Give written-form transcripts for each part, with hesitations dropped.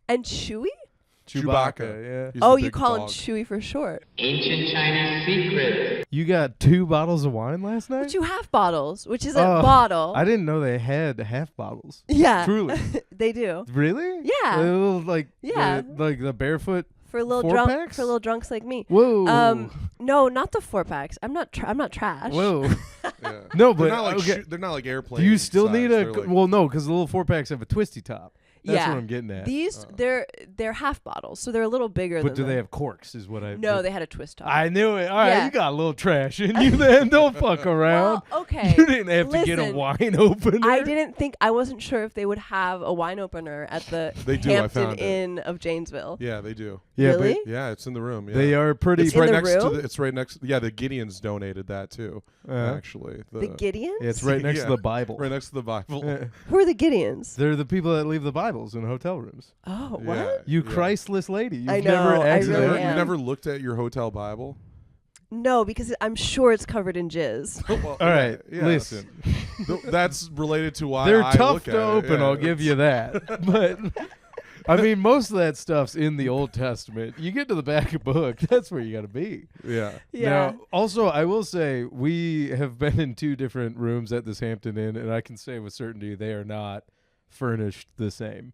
And Chewy? Chewbacca. He's Oh, the you big call him dog. Chewy for short. Ancient Chinese secret. You got 2 bottles of wine last night? 2 half bottles, which is a bottle. I didn't know they had half bottles. Yeah. Truly. They do. Really? Yeah. A little, like, Yeah. like the barefoot For little 4-packs? for little drunks like me. Whoa. No, not the 4-packs. I'm not trash. Whoa. Yeah. No, but they're not like okay. they're not like airplane. Do you still size. need They're a like, well? No, because the little 4-packs have a twisty top. That's Yeah. what I'm getting at. These they're half bottles, so they're a little bigger But than do they the- have corks? Is what I. No, they had a twist top. I knew it. All right, Yeah. you got a little trash in you then. Don't fuck around. Well, okay. You didn't have to get a Listen, wine opener. I wasn't sure if they would have a wine opener at the They do, I Hampton found it. Inn of Janesville. Yeah, they do. Yeah, Really? Yeah, it's in the room. Yeah. They are pretty. It's In right the next to room? the. It's right next. Yeah, the Gideons donated that too. Actually, The Gideons? Yeah, it's right next Yeah. to the Bible. right next to the Bible. Yeah. Who are the Gideons? They're the people that leave the Bibles in hotel rooms. Oh, Yeah, what? You yeah. Christless lady. You've I know, never I You accidentally. really never, you am. never looked at your hotel Bible? No, because I'm sure it's covered in jizz. Well, All right, yeah, listen. That's related to why They're I tough look to at it. open. Yeah, I'll give you that. But I mean, most of that stuff's in the Old Testament. You get to the back of the book, that's where you got to be. Yeah. Yeah. Now, also, I will say we have been in 2 different rooms at this Hampton Inn, and I can say with certainty they are not furnished the same.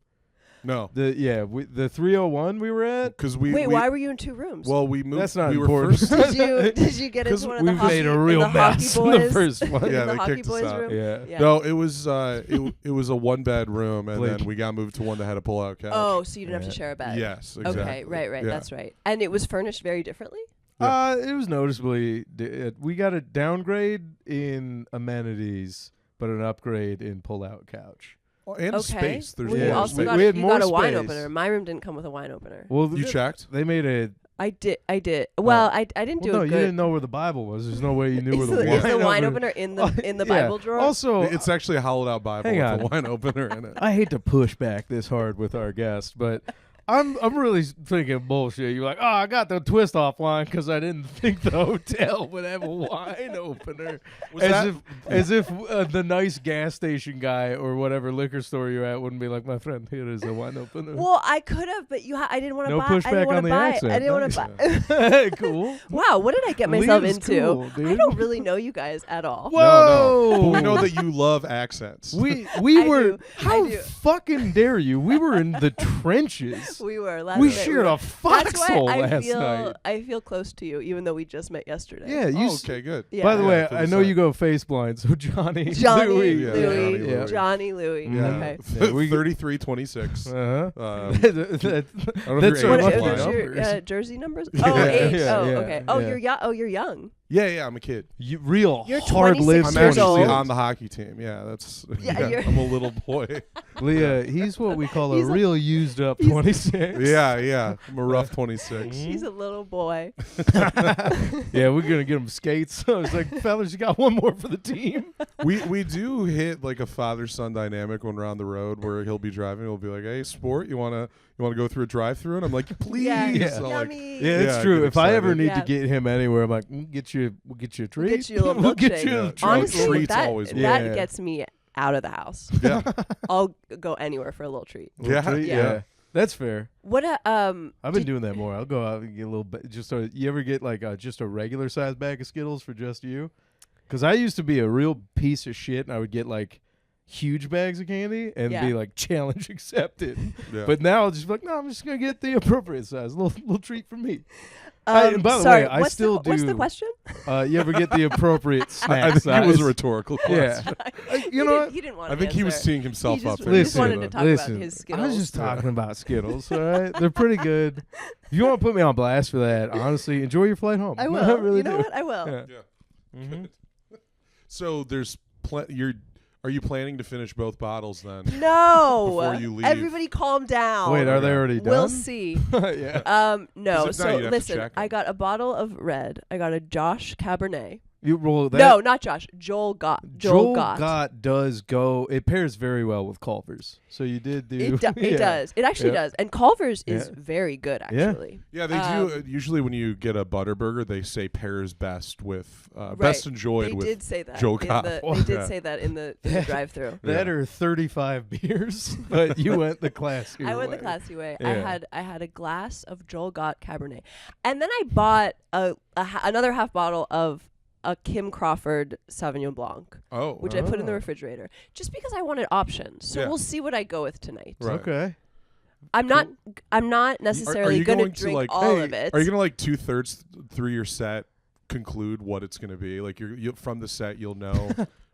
No. The 301 we were at. Because Wait, why were you in 2 rooms? Well, we moved. That's not we important. were first. did you get 'Cause into one of the We've hockey, made a in real the hockey mess in boys? the first one. In Yeah, the they hockey kicked us boys out. room? Yeah. No, it was it was a 1-bed room, and Blake. then we got moved to one that had a pull-out couch. Oh, so you didn't have Yeah. to share a bed. Yes, exactly. Okay, right, Yeah. that's right. And it was furnished very differently? It was noticeably. We got a downgrade in amenities, but an upgrade in pull-out couch. Oh, and Okay. space. There's Well, Yeah. you more also space. got, We had you more got a wine space. opener. My room didn't come with a wine opener. Well, You checked? They made a. I did. Well, I didn't do no, a you good. didn't know where the Bible was. There's no way you knew where the Is wine the wine opener. opener in the Yeah. Bible drawer? Also, It's actually a hollowed-out Bible Hang with on. a wine opener in it. I hate to push back this hard with our guest, but I'm really thinking bullshit. You're like, oh, I got the twist off line because I didn't think the hotel would have a wine opener. Was as that- if the nice gas station guy or whatever liquor store you're at wouldn't be like, my friend, here is a wine opener. Well, I could have, but I didn't want to No buy. pushback I didn't want on to the buy. accent. I didn't want Nice. to buy. Cool. Wow, what did I get myself Leah's into? cool, I dude. don't really know you guys at all. Whoa. No. But we know that you love accents. We I were. do. How I do. fucking dare you? We were in the trenches. We were last We night. shared a That's foxhole why last feel night. I feel close to you, even though we just met yesterday. Yeah, you. Oh, okay, good. Yeah. By the Yeah, way, for I the know side. you go face blind, so Johnny, Johnny Louis. Yeah, Louis. Johnny Yeah. Louis. Johnny Louis. Yeah. Okay. Yeah, we- 3326. Uh-huh. That's That's your our age What line. are lucky those your numbers. jersey numbers? Yeah, Oh, age. yeah, Oh, yeah, okay. Oh, yeah. you're young. Oh, you're young. Yeah, I'm a kid. You real You're hard-lived 26 I'm years actually old. on the hockey team. Yeah, that's. Yeah, you're- I'm a little boy. Leah, he's what we call a He's a- real used up 26. yeah. I'm a rough 26. She's a little boy. Yeah, we're gonna get him skates. So it's like, fellas, you got one more for the team. We do hit like a father-son dynamic when we're on the road where he'll be driving. He'll be like, "Hey, sport, you wanna go through a drive-through?" And I'm like, "Please." Yeah. So, like, Yummy. Yeah, it's Yeah, true. get If I ever excited. need Yeah. to get him anywhere, I'm like, we'll get you a treat. get you a little We'll get milkshake. you a Yeah, treat. Honestly, treats that always work. Yeah. gets me out of the house. yeah. I'll go anywhere for a little treat. Little Yeah. treat, Yeah. That's fair. What I've been did- doing that more. I'll go out and get a little bit. You ever get like just a regular size bag of Skittles for just you? Because I used to be a real piece of shit, and I would get like huge bags of candy and Yeah. be like, challenge accepted. Yeah. But now I'll just be like, no, I'm just gonna get the appropriate size, little treat for me. And by the sorry, way, I what's still What's the do- question? You ever get the appropriate snack I think size? it was a rhetorical Yeah. question. You know what? He didn't want I think he was answer. teeing himself He just- up. he just there. wanted to talk about his Skittles. I was just talking about Skittles. All right, they're pretty good. If you want to put me on blast for that, honestly, enjoy your flight home. I will. really you know do. what? I will. Yeah. Yeah. Mhm. So there's are you planning to finish both bottles then? No. Before you leave. Everybody calm down. Wait, are they already done? We'll see. Yeah. No. 'Cause if not, So you'd have to listen, check I 'em. got a bottle of red. I got a Josh Cabernet. You roll that. No, not Josh. Joel Gott. Joel Gott does go. It pairs very well with Culver's. So you did do. It yeah. does. It actually Yeah. does. And Culver's is Yeah. very good, actually. Yeah, they do. Usually, when you get a Butterburger, they say pairs best with best enjoyed They with did say that. Joel in Gott. the- They did Yeah. say that in the drive-through. That Yeah. are 35 beers, but you went the classy I went way. the classy way. Yeah. I had a glass of Joel Gott Cabernet, and then I bought another half bottle of a Kim Crawford Sauvignon Blanc, Oh, which I put in the Oh. refrigerator just because I wanted options. So Yeah. we'll see what I go with tonight. Right. Okay. I'm not necessarily you going to going drink like, all hey, of it. Are you gonna like 2/3 through your set conclude what it's gonna be? Like you from the set, you'll know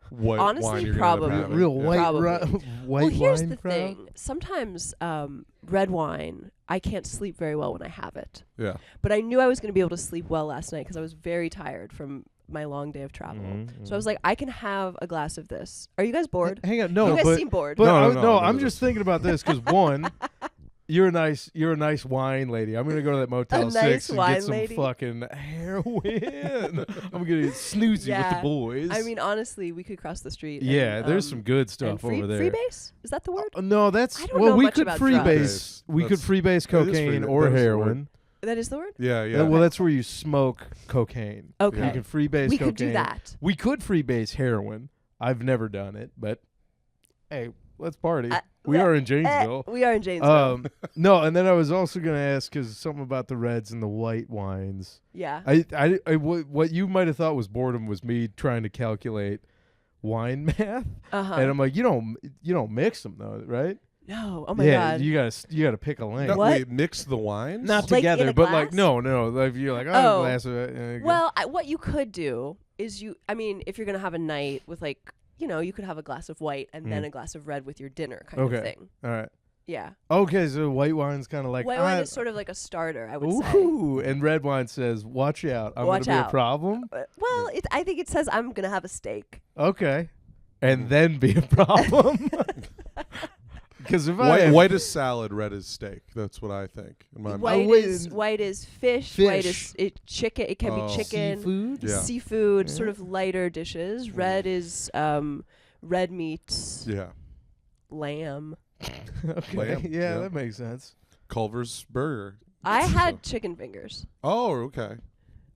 what Honestly, wine you're probably. gonna end up having. Real Yeah. white, Probably. white well, here's wine the crowd. thing. Sometimes red wine, I can't sleep very well when I have it. Yeah. But I knew I was going to be able to sleep well last night because I was very tired from my long day of travel. So I was like, I can have a glass of this. Are you guys bored? Hang on, no, you guys but seem bored. but No, no, I'm no, just no. thinking about this because one, you're a nice wine lady. I'm gonna go to that Motel A 6 nice and wine get some lady? fucking heroin. I'm gonna get snoozy with Yeah. the boys. I mean, honestly, we could cross the street. And, yeah, there's some good and stuff free, over there. Freebase? Is that the word? No, that's I don't well, know we much could about freebase. drugs. We could That's- freebase that is cocaine free- or that is the heroin. That is the word? Yeah, yeah. Well, that's where you smoke cocaine. Okay. You can freebase We cocaine. could do that. We could freebase heroin. I've never done it, but hey, let's party. We are in Janesville. We are in Janesville. No, and then I was also going to ask because something about the reds and the white wines. yeah. What you might have thought was boredom was me trying to calculate wine math, Uh-huh. and I'm like, you don't mix them though, right? No. Oh, my yeah, God. you gotta pick a lane. No, What? wait, mix the wines? Not Like in together, a but like glass? no, like you're like Oh. a glass of it. Well, what you could do is if you're going to have a night with you could have a glass of white and then a glass of red with your dinner kind of Okay. thing. all right. Yeah. Okay, so white wine's kind of like White wine is sort of like a starter, I would say. ooh, and red wine says, "Watch out, I'm Watch gonna be out. a problem." Well, I think it says I'm going to have a steak. Okay, and then be a problem. Because if I White, have white is salad, red is steak. That's what I think. In my mind. White is fish. White is chicken. It can Oh. be chicken. seafood, Yeah. Seafood, sort of lighter dishes. Red is red meats, Yeah. lamb. okay, Lamb, yeah, yeah. that makes sense. Culver's burger. I had chicken fingers Oh, okay.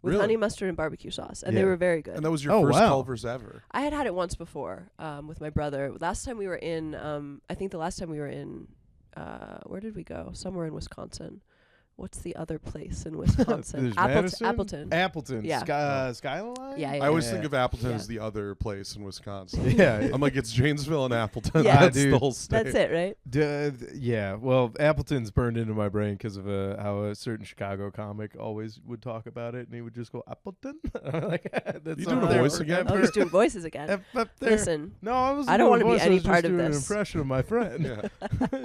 with Really? honey mustard and barbecue sauce, and they Yeah. were very good. And that was your Oh, first wow. Culver's ever. I had it once before with my brother. Last time we were in, I think the last time we were in, where did we go? Somewhere in Wisconsin. What's the other place in Wisconsin? There's Madison? Appleton. Appleton, Yeah. Skyline. Yeah, I always Yeah. think of Appleton Yeah. as the other place in Wisconsin. Yeah, I'm like, it's Janesville and Appleton. Yeah. That's Dude. the whole state. That's it, right? yeah. Well, Appleton's burned into my brain because of how a certain Chicago comic always would talk about it, and he would just go Appleton. Like, that's You up doing a there. voice again? Oh, he's doing voices again. Up there. Listen, No, I was. I don't want wanna to be any I was part just of doing this. An impression of my friend. Yeah.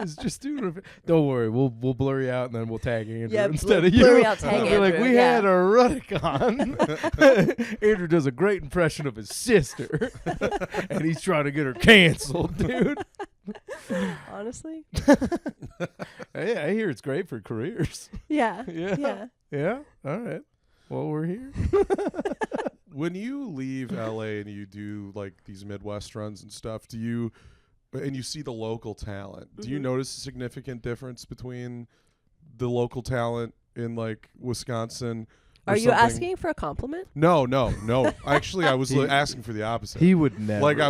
It's just doing. Don't worry, we'll blur you out and then we'll tag Andrew Yeah, instead of you. blur me out, tag I'll be like, Andrew, we yeah. had a Rudick on. Andrew does a great impression of his sister, and he's trying to get her canceled, dude. honestly, Hey, I hear it's great for careers. yeah, Yeah. yeah. Yeah. All right. Well, we're here. When you leave LA and you do like these Midwest runs and stuff, and you see the local talent, do you Mhm. notice a significant difference between the local talent in like Wisconsin? or Are you something? asking for a compliment? No. Actually, I was asking for the opposite. He would never. I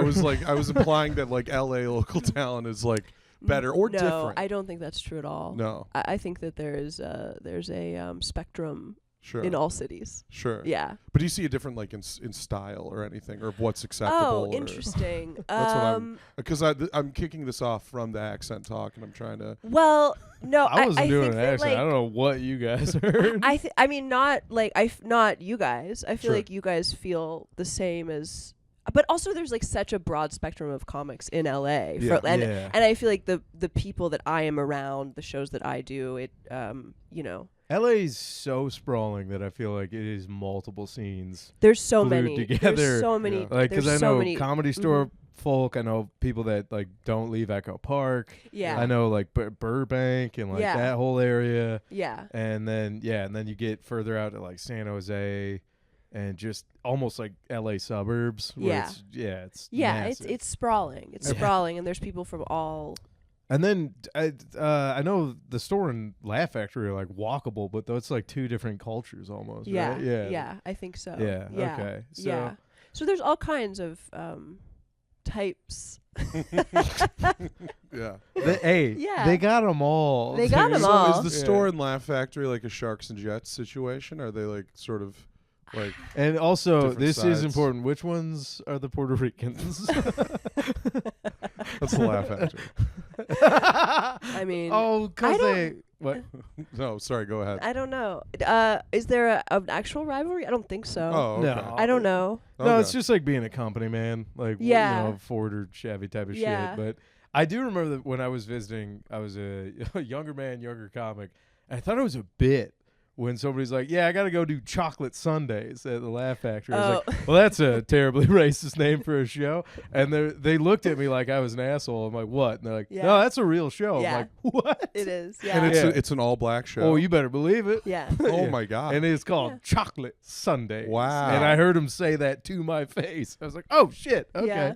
was implying that like LA local talent is like better or no, different. I don't think that's true at all. No, I think that there's a spectrum sure, in all cities. sure. Yeah. But do you see a different like in style or anything, or what's acceptable? Oh, or- interesting. That's what Because I'm kicking this off from the accent talk, and I'm trying to. Well, no, I wasn't doing think an that, accent. like, I don't know what you guys heard. I mean, not like not you guys. I feel Sure. like you guys feel the same as. But also, there's like such a broad spectrum of comics in LA, Yeah. and I feel like the people that I am around, the shows that I do, it LA's so sprawling that I feel like it is multiple scenes. there's so Glued many, together. there's so many, Yeah. Like, because I there's so know many, Comedy Store folk. I know people that like don't leave Echo Park. yeah, I know like Burbank and like Yeah. that whole area. yeah, And then you get further out to like San Jose and just almost like LA suburbs. Where Yeah. it's It's massive. sprawling. It's sprawling, and there's people from all. And then I know the store and Laugh Factory are like walkable, but though it's like two different cultures almost. Yeah, right? Yeah. yeah, I think so. Yeah, yeah. okay. So- yeah. So there's all kinds of types. Yeah. Yeah. They got them all. They got 'em So all. is the store and Laugh Factory like a Sharks and Jets situation? Are they like sort of like And also, Different this is sides. important. Which ones are the Puerto Ricans? that's the Laugh Factory? I mean, Oh, because I don't- they what? No, sorry, go ahead. I don't know. Is there an actual rivalry? I don't think so. Oh, okay. No. I don't know. No, it's Okay. just like being a company, man. Like Yeah. you know, Ford or Chevy type of Yeah. shit. But I do remember that when I was visiting, I was a younger man, younger comic. And I thought it was a bit when somebody's like, "Yeah, I got to go do chocolate sundaes at the Laugh Factory." I was like, "Well, that's a terribly racist name for a show." And they looked at me like I was an asshole. I'm like, "What?" And they're like, Yeah. "No, that's a real show." Yeah. I'm like, "What?" It is. Yeah. And Yeah. it's an all black show. Oh, you better believe it. yeah. Oh Yeah. my god. And it's called Yeah. Chocolate Sundays. Wow. And I heard him say that to my face. I was like, "Oh shit, okay, Yeah.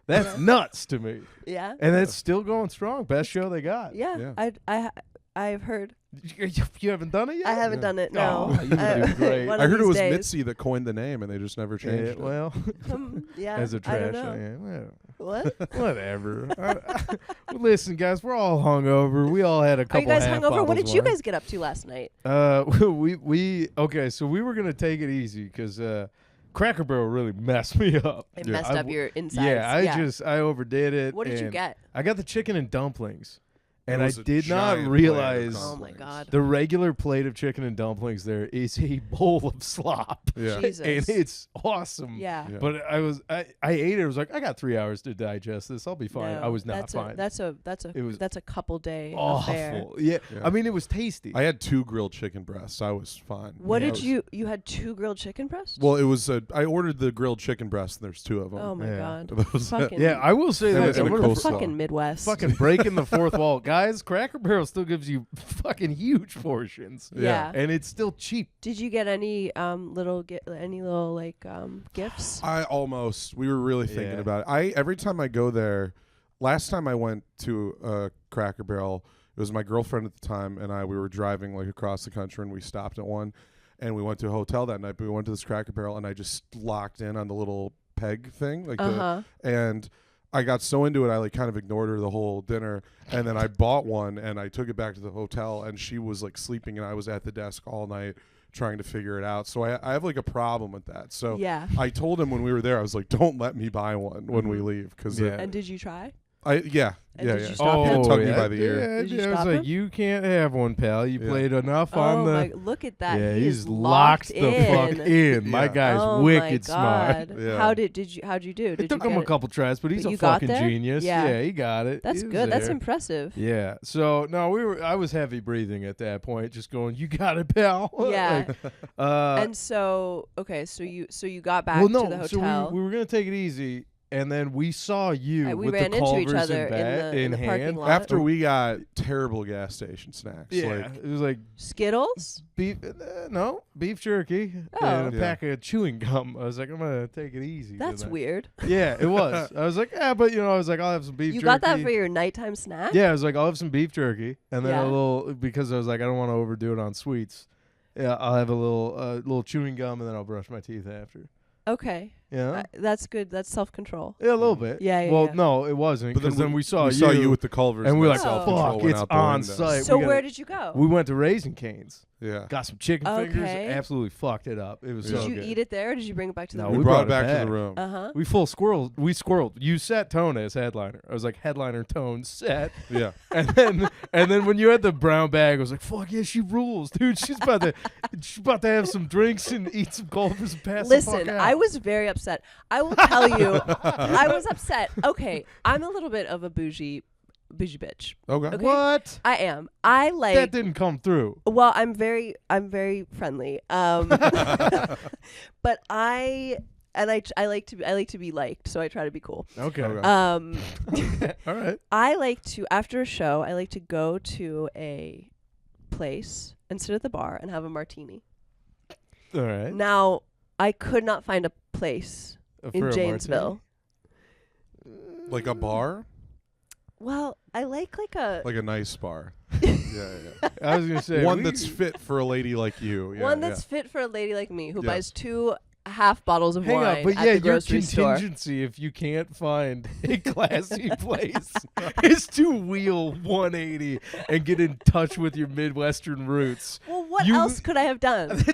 that's Yeah. nuts to me." Yeah. And it's still going strong. Best show they got. Yeah. Yeah. I've heard. You haven't done it yet? I haven't Yeah. done it. No. Oh, you would do great. One I of heard it these was days. Mitzi that coined the name, and they just never changed Yeah, it. well, Yeah. as a I trash, don't know. yeah, What? whatever. Well, listen, guys, we're all hungover. We all had a Are couple. you guys half hungover? What bottles did you wine. guys get up to last night? We okay. So we were gonna take it easy because Cracker Barrel really messed me up. It Yeah. messed I up w- your insides. Yeah, I overdid it. What did you and get? I got the chicken and dumplings, and It I was a did not giant realize plate of Oh my dumplings. god. the regular plate of chicken and dumplings there is a bowl of slop, Yeah. Jesus. and it's awesome. Yeah. Yeah. But I ate it. I was like, I got 3 hours to digest this. I'll be fine. No, I was not that's fine. A, It was that's a couple day affair. awful. Yeah. Yeah. I mean, it was tasty. I had 2 grilled chicken breasts. I was fine. What Yeah. did you had 2 grilled chicken breasts? Well, it was. I ordered the grilled chicken breast, and there's 2 of them. Oh my Yeah. god. Those- Fucking Yeah, I will say And this. a- I'm and a gonna coleslaw. fucking Midwest. fucking breaking the fourth wall, guys. Cracker Barrel still gives you fucking huge portions, Yeah. and it's still cheap. Did you get any little gifts? We were really thinking Yeah. about it. Every time I go there, last time I went to Cracker Barrel, it was my girlfriend at the time and we were driving like across the country, and we stopped at one, and we went to a hotel that night, but we went to this Cracker Barrel, and I just locked in on the little peg thing, like and I got so into it, I like kind of ignored her the whole dinner, and then I bought one and I took it back to the hotel, and she was like sleeping, and I was at the desk all night trying to figure it out. So I have like a problem with that. So Yeah. I told him when we were there, I was like, "Don't let me buy one when we leave," because Yeah. And did you try? And did you stop He him? tugged me by the ear. Yeah, Did you I was stop like, him? you can't have one, pal. You Yeah. played enough on Oh the. my! Look at that. Yeah, He he's is locked the in. fuck in. My Yeah. guy's Oh wicked my smart. God. Yeah. How'd you do? It Did took you him get a couple tries, but he's But a you got fucking there? genius. Yeah. He got it. That's He was good. That's there. impressive. Yeah. So no, I was heavy breathing at that point, just going, "You got it, pal." Yeah. Like, And so so you got back well, no. to the So hotel. we were gonna take it easy, and then we saw you We with ran the into each Culvers other in the parking hand. lot. After we got terrible gas station snacks, Yeah, like it was like Skittles. beef. Beef jerky Oh. and a Yeah. pack of chewing gum. I was like, I'm gonna take it easy. That's tonight. weird. Yeah, it was. I was like, yeah, but I was like, I'll have some beef You jerky. got that for your nighttime snack? Yeah, I was like, I'll have some beef jerky, and then Yeah. a little, because I was like, I don't want to overdo it on sweets. Yeah, I'll have a little chewing gum, and then I'll brush my teeth after. Okay. Yeah, That's good. That's self-control. yeah, a little bit. Yeah, yeah, Well, yeah. no, it wasn't, But because then we saw you with the Culvers, and we were that like, Oh. self-control fuck, went it's out the on window. site. So we where gotta- did you go? We went to Raising Cane's. Yeah, Got some chicken fingers. Okay. Absolutely fucked it up. It was did so you good. eat it there, or did you bring it back to the No, room? we brought it back to the room. Uh-huh. We squirreled. You set Tone as headliner. I was like, headliner Tone set. Yeah, And then when you had the brown bag, I was like, fuck yeah, she rules, dude. She's about to have some drinks and eat some Culvers and pass the Listen, fuck out. I was very upset. I will tell you, I was upset. Okay, I'm a little bit of a bougie bitch. okay. Okay. What? I am. I like. That didn't come through. Well, I'm very friendly. But I like to be liked, so I try to be cool. Okay. Okay. All right. I like to, after a show, I like to go to a place and sit at the bar and have a martini. All right. Now, I could not find a place For in a Janesville. Like a bar? Well, I like a Like a nice bar. Yeah. I was gonna say One that's fit for a lady like you. Yeah, one that's fit for a lady like me who Yeah. buys 2 half bottles of Hang wine on, but at yeah, the your grocery store. contingency if you can't find a classy place is to wheel 180 and get in touch with your Midwestern roots. Well, what You- else could I have done?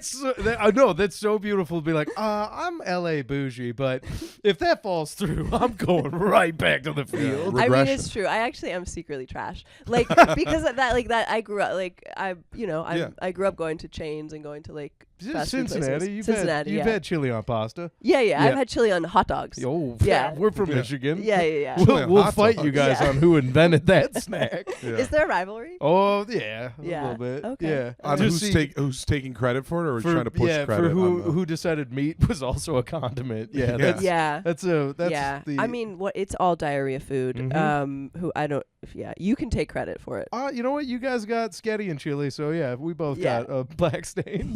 I know that's so beautiful to be like, I'm LA bougie, but if that falls through, I'm going right back to the field. Right. I mean, Regression. it's true. I actually am secretly trash. Like because of that, like that. I grew up I grew up going to chains and going to like fast food places. Cincinnati, you've had chili on pasta. Yeah. Yeah. I've had chili on hot dogs. Oh, Yeah. we're from Yeah. Michigan. Yeah. Chili on We'll hot fight dogs. you guys Yeah. on who invented that snack. Yeah. Is there a rivalry? Oh yeah, a Yeah. little bit. Okay. Yeah, On Just who's taking credit for it, or are we for, trying to push yeah, credit? for on the- who decided meat was also a condiment. Yeah, Yeah. that's Yeah. that's yeah. the. I mean, it's all diarrhea food. Mhm. Who I don't. Yeah, you can take credit for it. You know what? You guys got sketty and chili, so yeah, we both Yeah. got a black stain.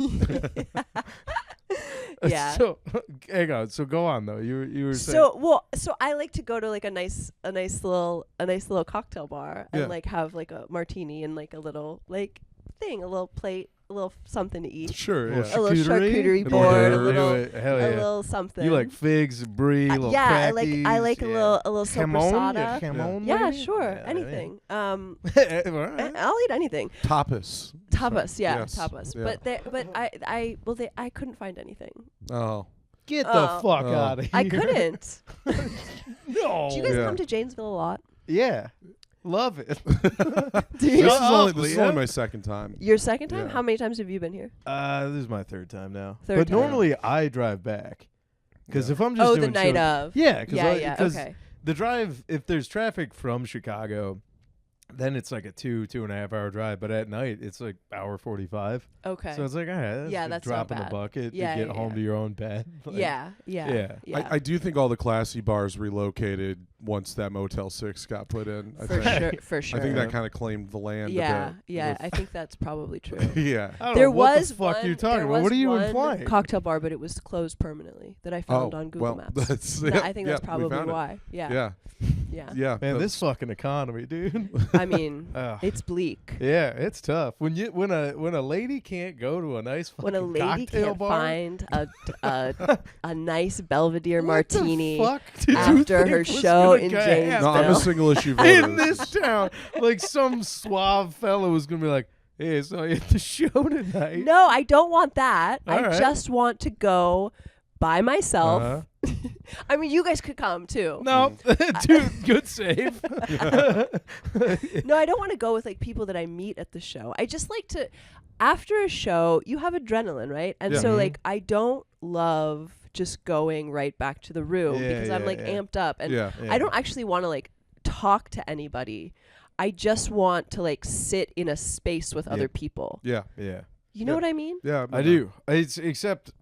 Yeah. So hang on. So go on though. You were saying. So I like to go to like a nice little cocktail bar and Yeah. like have like a martini and like a little like thing, a little plate, a little something to eat, Sure. Little Yeah. a little charcuterie An board, hors a d'oeuvre. little Hell yeah. a little something. You like figs, brie, little yeah, I crackies, like a little sopressata. Jamon, Yeah, maybe? sure, Yeah, anything. All right. I'll eat anything. Tapas. Tapas, yeah, Yes. tapas. Yeah. But I couldn't find anything. Oh. Get the Oh. fuck Oh. out of here. I couldn't. No. Do you guys Yeah. come to Janesville a lot? Yeah. Love it. Do you? This Shut is up, only Leah. my second time. Your second time? Yeah. How many times have you been here? This is my third time now. Third but time. normally I drive back. Because Yeah. if I'm just Oh, doing the night shows- of. Yeah, Yeah, because okay. the drive, if there's traffic from Chicago, then it's like a 2.5 hour drive. But at night, it's like hour 45. Okay. So it's like, all right, Yeah, that's that's not drop in the bad. bucket Yeah, to get yeah, home yeah. to your own bed. Like, yeah. Yeah. I do think all the classy bars relocated once that Motel 6 got put in. I For think. sure. For sure. I think that kind of claimed the land. Yeah. A bit Yeah. with- I think that's probably true. yeah. I don't There know what was the fuck one, you're talking there about. was What are you one implying? cocktail bar, but it was closed permanently that I found on Google well, Maps. That's, I think that's we probably found it. why. Yeah. Yeah. Yeah. Yeah. Man, that's- this fucking economy, dude. I mean, Ugh. it's bleak. Yeah, it's tough when a lady can't go to a nice When a fucking lady cocktail can't bar. find a nice Belvedere What the martini fuck did you after think her was show gonna in happen? Janesville. No, I'm a single issue voter. In this town, like some suave fellow was gonna be like, "Hey, so you at the show tonight?" No, I don't want that. All I right. just want to go by myself. Uh-huh. I mean, you guys could come too. No, dude, good save. No, I don't want to go with like people that I meet at the show. I just like to, after a show, you have adrenaline, right? And Yeah. so Mhm. like I don't love just going right back to the room Yeah, because I'm yeah, like yeah. amped up and Yeah. Yeah. I don't actually want to like talk to anybody. I just want to like sit in a space with other people. Yeah. Yeah, You know Yeah. what I mean? Yeah. I do. It's except.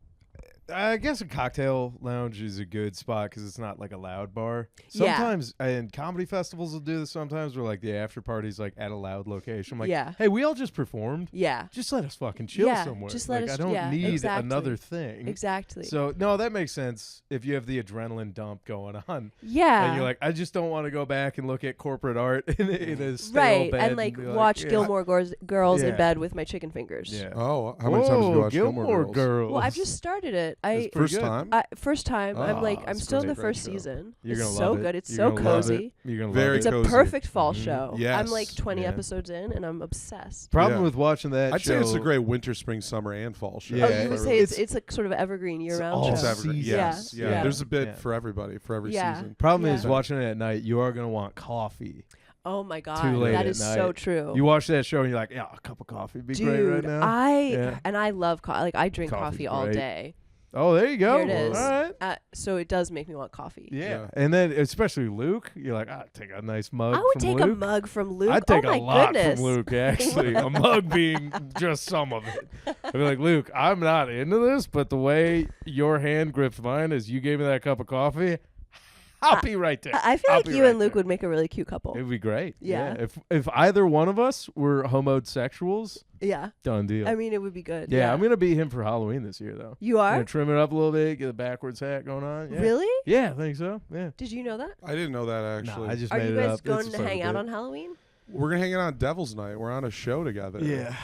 I guess a cocktail lounge is a good spot because it's not like a loud bar. Yeah. Sometimes, and comedy festivals will do this sometimes where like the after party's like at a loud location. I'm like, Yeah. hey, we all just performed. Yeah. Just let us fucking chill Yeah, somewhere. just let like, us- I don't yeah, need exactly. another thing. Exactly. So no, that makes sense if you have the adrenaline dump going on, yeah. and you're like, I just don't want to go back and look at corporate art in a stale right, bed and like be watch yeah. Gilmore Girls in Yeah. bed with my chicken fingers. Yeah. Oh, how many times have you watched Gilmore Girls? Girls. Well, I've just started it. That's I pretty First good. time? first time. I'm Ah, like I'm it's still in great, the great first show. season. You're It's gonna so love it. good. It's You're so gonna love it. cozy. You're gonna Very love It's it. a cozy. perfect fall Mhm. show. Yes. I'm like 20 Yeah. episodes in, and I'm obsessed. Problem Yeah. with watching that I'd show. say it's a great winter, spring, summer, and fall show. Yeah, Oh, you would it's- say it's a sort of evergreen year-round all show. It's every, season. yes. Yeah. Yeah. Yeah. There's a bit Yeah. for everybody, for every Yeah. season. Problem Yeah. is watching it at night. You are gonna want coffee. Oh my god, Too late that at is so night. true. You watch that show and you're like, yeah, a cup of coffee would be Dude, great right now. I love coffee. Like I drink Coffee's coffee all great. day. Oh, there you go. Here it is. All right. So it does make me want coffee. Yeah. Yeah. And then especially Luke, you're like, I'd take a nice mug. I would from take Luke. a mug from Luke. I'd take oh my a lot goodness. from Luke, actually. A mug being just some of it. I'd be like, Luke, I'm not into this, but the way your hand gripped mine as you gave me that cup of coffee, I'll be right there. I feel I'll like be you right and Luke there. would make a really cute couple. It'd be great. Yeah. If either one of us were homosexuals, Yeah. done deal. I mean, it would be good. yeah, I'm gonna be him for Halloween this year though. You I'm are? gonna trim it up a little bit, get a backwards hat going on. Yeah. Really? Yeah, I think so. Yeah. Did you know that? I didn't know that Nah, actually. I just Are made you it guys up. going It's to just like hang a out bit. on Halloween? We're gonna hang out on Devil's Night. We're on a show together. Yeah.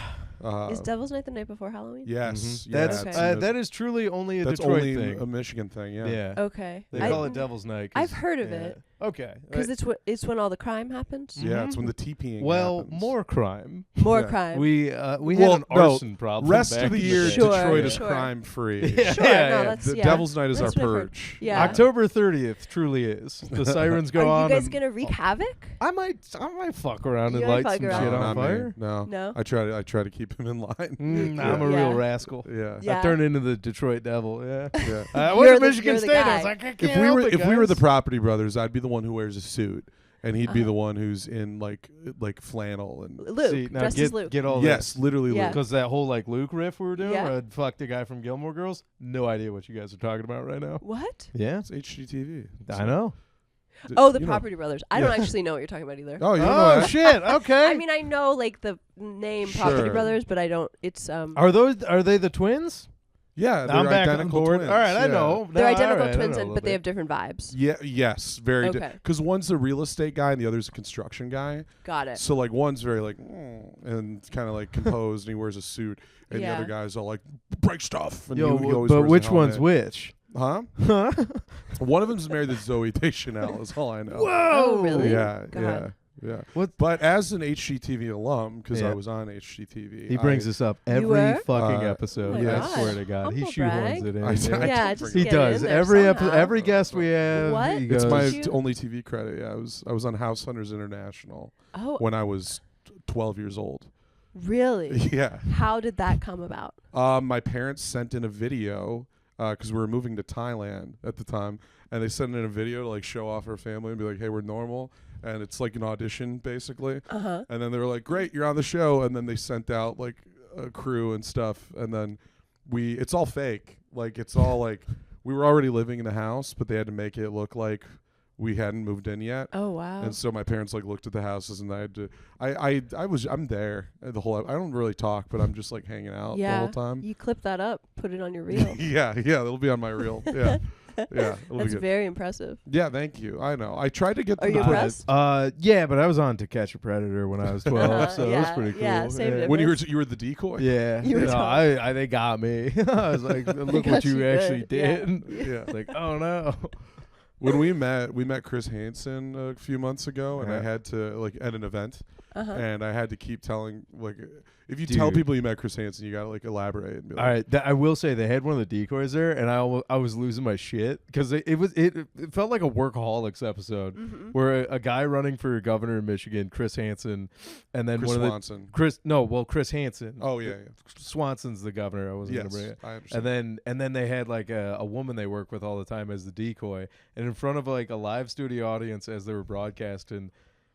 Is Devil's Night the night before Halloween? Yes. Mhm. Yeah, That's Okay. that is truly only a that's Detroit only thing. a Michigan thing. Yeah. Yeah. Okay. They Yeah. call it Devil's Night. I've heard of yeah. it. Okay. Because it's when all the crime happens. Yeah, Mhm. it's when the TPing well, happens. more crime. More Yeah. crime. We had Well, an arson problem. Rest back of the in year, day. Sure, Detroit is sure. crime free. Yeah, Sure, yeah, no, yeah. that's The yeah. Devil's Night is That's our what I've heard. purge. Yeah. October 30th truly is. The sirens go Are on. you guys and gonna wreak havoc? I might fuck around You and might light fuck some around. shit No, on not me. fire. No. No? I try to keep him in line. I'm a Yeah. real rascal. Yeah. Yeah. I turned into the Detroit Devil. Yeah. Yeah. I You're went to the- Michigan you're the State. I guy. was like, I can't If we help were it, if we were the guys. property brothers, I'd be the one who wears a suit, and he'd be Uh-huh. the one who's in like flannel and. Luke, See, now dressed get, as Luke. get all Yes, literally. Yeah. Luke. Because that whole like Luke riff we were doing, Yeah. where I'd fuck the guy from Gilmore Girls. No idea what you guys are talking about right now. What? Yeah, It's HGTV. I know. Oh, the You know. Property Brothers. I don't Yeah. actually know what you're talking about either. Oh, you know Oh that? shit. Okay. I mean, I know like the name Property Sure. Brothers, but I don't. It's are they the twins? Yeah, they're I'm back on identical board. twins. All right, I yeah. know. they're No, identical all right, I twins, know a but they little have different vibes. Yeah. Yes. Very. Okay. Because one's a real estate guy and the other's a construction guy. Got it. So like one's very like and kind of like composed and he wears a suit, and the Yeah. other guy's all like break stuff. And bit. Yo, he always but wears a which one's helmet. which? Huh? Huh? One of them's married to Zoe Deschanel. Is all I know. Oh, really? Yeah. God. Yeah. Yeah. What? But as an HGTV alum, because Yeah. I was on HGTV, He brings this up every were? fucking Uh, episode. Oh my I God. swear to God, he Humble shoehorns brag. it in. I- yeah. I Yeah, don't just bring He get it does in there every somehow. every guest we have. What? He It's goes, my You- only TV credit. Yeah, I was on House Hunters International Oh, when I was 12 years old. really? Yeah. How did that come about? My parents sent in a video because we were moving to Thailand at the time, and they sent in a video to like show off our family and be like, "Hey, we're normal," and it's like an audition basically. Uh huh. And then they were like, "Great, you're on the show," and then they sent out like a crew and stuff, and then it's all fake. Like it's all like we were already living in the house, but they had to make it look like we hadn't moved in yet. Oh wow. And so my parents like looked at the houses, and I had to. I'm there the whole. I don't really talk, but I'm just like hanging out the yeah. whole time. You clip that up, put it on your reel. yeah, it'll be on my reel. Yeah, yeah, it'll be That's good. very impressive. Yeah, thank you. I know. I tried to get Are them you to put- impressed? yeah, but I was on To Catch a Predator when I was 12, so it was Yeah, pretty cool. yeah, same yeah. when difference. you were the decoy. Yeah, You were no, 12. they got me. I was like, look got what you you actually good, yeah. did. Yeah. It's like, oh no. When we met Chris Hansen a few months ago, and I Yeah. had to like at an event, Uh-huh. and I had to keep telling like if you tell Dude. people you met Chris Hansen, you gotta like elaborate and be like, All right, I will say they had one of the decoys there, and I was losing my shit because it felt like a Workaholics episode Mhm. where a guy running for governor in Michigan, Chris Hansen, and then Chris one of the Swanson. Chris Hansen. Oh yeah, Swanson's the governor. I wasn't yes, gonna bring it. I understand. And then they had like a woman they work with all the time as the decoy, and in front of like a live studio audience as they were broadcasting,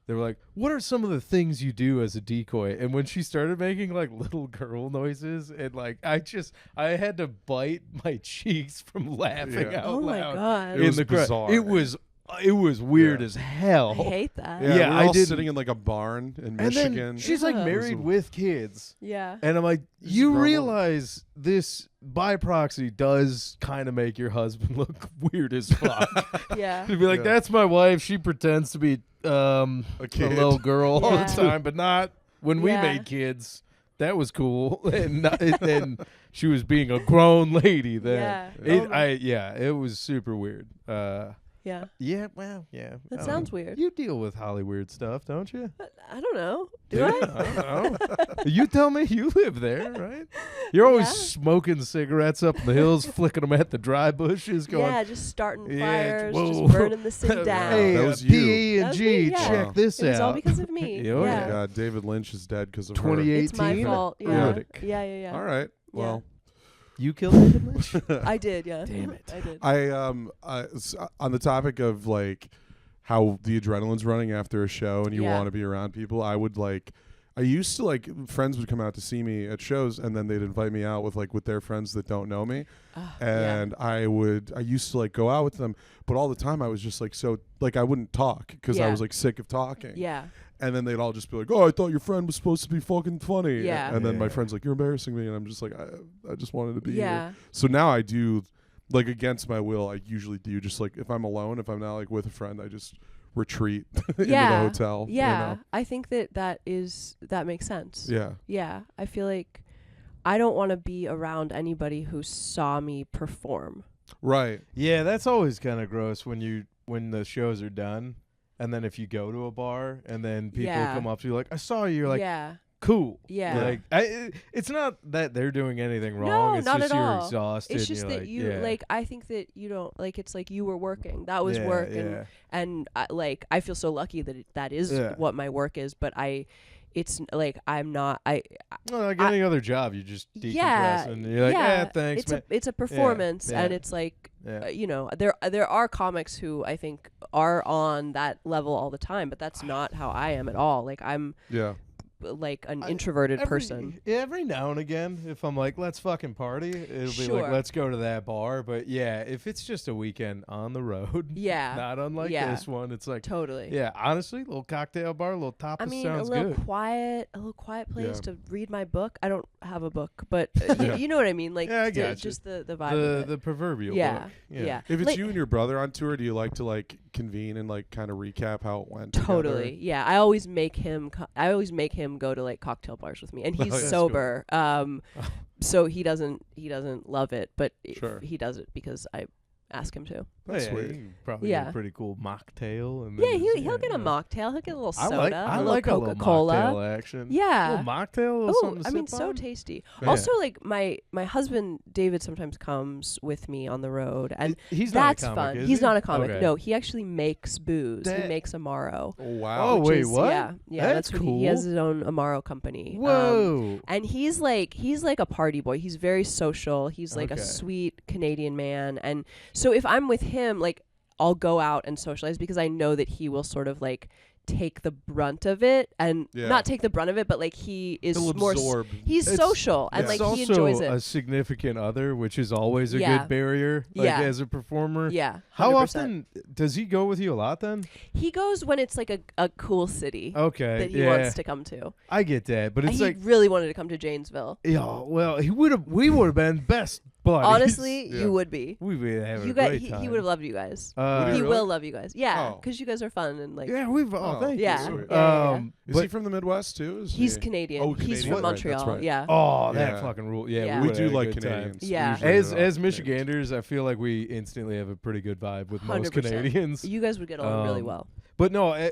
they were like, "What are some of the things you do as a decoy?" And when she started making like little girl noises, and like I had to bite my cheeks from laughing Yeah. out Oh my loud god. It was crowd. bizarre. It was weird Yeah. as hell. I hate that. yeah, yeah, we were I all didn't- sitting in like a barn in And Michigan. then she's like Yeah. married with kids. Yeah. And I'm like, This is you normal. realize this by proxy does kind of make your husband look weird as fuck. Yeah. To be like, Yeah. that's my wife. She pretends to be a kid. little girl all Yeah. the time, but not when we Yeah. made kids. That was cool, and then she was being a grown lady. Then Yeah. it was super weird. Yeah. Yeah, well, yeah. That I don't sounds know. weird. You deal with Holly weird stuff, don't you? I don't know. Do I? I don't know. You tell me. You live there, right? You're always Yeah. smoking cigarettes up in the hills, flicking them at the dry bushes, going, Yeah, just starting Yeah, fires, whoa. just burning the city down. "Hey, That was P That and was G, me, yeah. check Wow. this It was all out." because of me. Oh, yeah. yeah. David Lynch is dead because of 2018. It's my 18? fault. Yeah. Rudick. Yeah. her. All right. Well, You killed David Lynch? I did, yeah. Damn it. I did. on the topic of like how the adrenaline's running after a show and you Yeah. want to be around people, I would like I used to like friends would come out to see me at shows, and then they'd invite me out with their friends that don't know me, and I used to like go out with them, but all the time I was just like so like I wouldn't talk because I was like sick of talking. Yeah. And then they'd all just be like, "Oh, I thought your friend was supposed to be fucking funny." Yeah. And then my friend's like, "You're embarrassing me," and I'm just like, I just wanted to be Yeah. here. So now I do, like against my will, I usually do just like if I'm alone, if I'm not like with a friend, I just retreat into the hotel. Yeah. You know? I think that makes sense. Yeah. Yeah. I feel like I don't want to be around anybody who saw me perform. Right. Yeah, that's always kind of gross when the shows are done, and then if you go to a bar and then people come up to you like, "I saw you," you're like, yeah. Cool. Yeah. Like it's not that they're doing anything wrong. No, it's not just at you're all. exhausted. It's just that like I think that you don't like it's like you were working. That was work and I feel so lucky that that is what my work is, but it's like I'm not well, like any other job, you just decompress and you're like, thanks, man. It's a performance and it's like you know, there are comics who I think are on that level all the time, but that's not how I am at all. Like I'm like an introverted person. Every now and again, if I'm like, let's fucking party, it'll be like, let's go to that bar. But yeah, if it's just a weekend on the road, not unlike this one, it's like totally. Yeah, honestly, little cocktail bar, little tapas sounds good. A little quiet place to read my book. I don't have a book, but you know what I mean. Like, I got just the vibe of it. The proverbial book. Yeah. If it's you and your brother on tour, do you like to like convene and like kind of recap how it went? Totally. Together? Yeah, I always make him go to like cocktail bars with me, and he's sober. Cool. So he doesn't love it, but he does it because I ask him to. That's sweet. Probably get a pretty cool mocktail. And He'll get a mocktail. He'll get a little soda. I a like Coca-Cola. A little mocktail action. Yeah. A little mocktail. Oh, something to I mean, sip so on. tasty. Yeah. Also, like my husband David sometimes comes with me on the road, and he's that's not a comic, fun. is He's he? not a comic. Okay. No, he actually makes booze. He makes Amaro. Oh wow. Oh wait, what? Yeah, that's what cool. He has his own Amaro company. Whoa. And he's like a party boy. He's very social. He's like a sweet Canadian man. And so if I'm with him, like I'll go out and socialize because I know that he will sort of like take the brunt of it and not take the brunt of it, but like he is more he's social and like he enjoys it. Also a significant other, which is always a good barrier as a performer. Yeah. 100%. How often does he go with you a lot then? He goes when it's like a cool city that he wants to come to. I get that, but it's he really wanted to come to Janesville. Yeah, well, we would have been best buddies. Honestly, you would be. We would have having a great time. He would have loved you guys. He will love you guys. Yeah, because you guys are fun and like. Yeah, we've. Thank you. Yeah. Is he from the Midwest too? He's Canadian. Oh, he's Canadian. from Montreal. That's right. Yeah. Oh, that fucking rule. Yeah, we do like Canadians. Yeah. As Michiganders, I feel like we instantly have a pretty good vibe with 100%. most Canadians. You guys would get along really well. But no,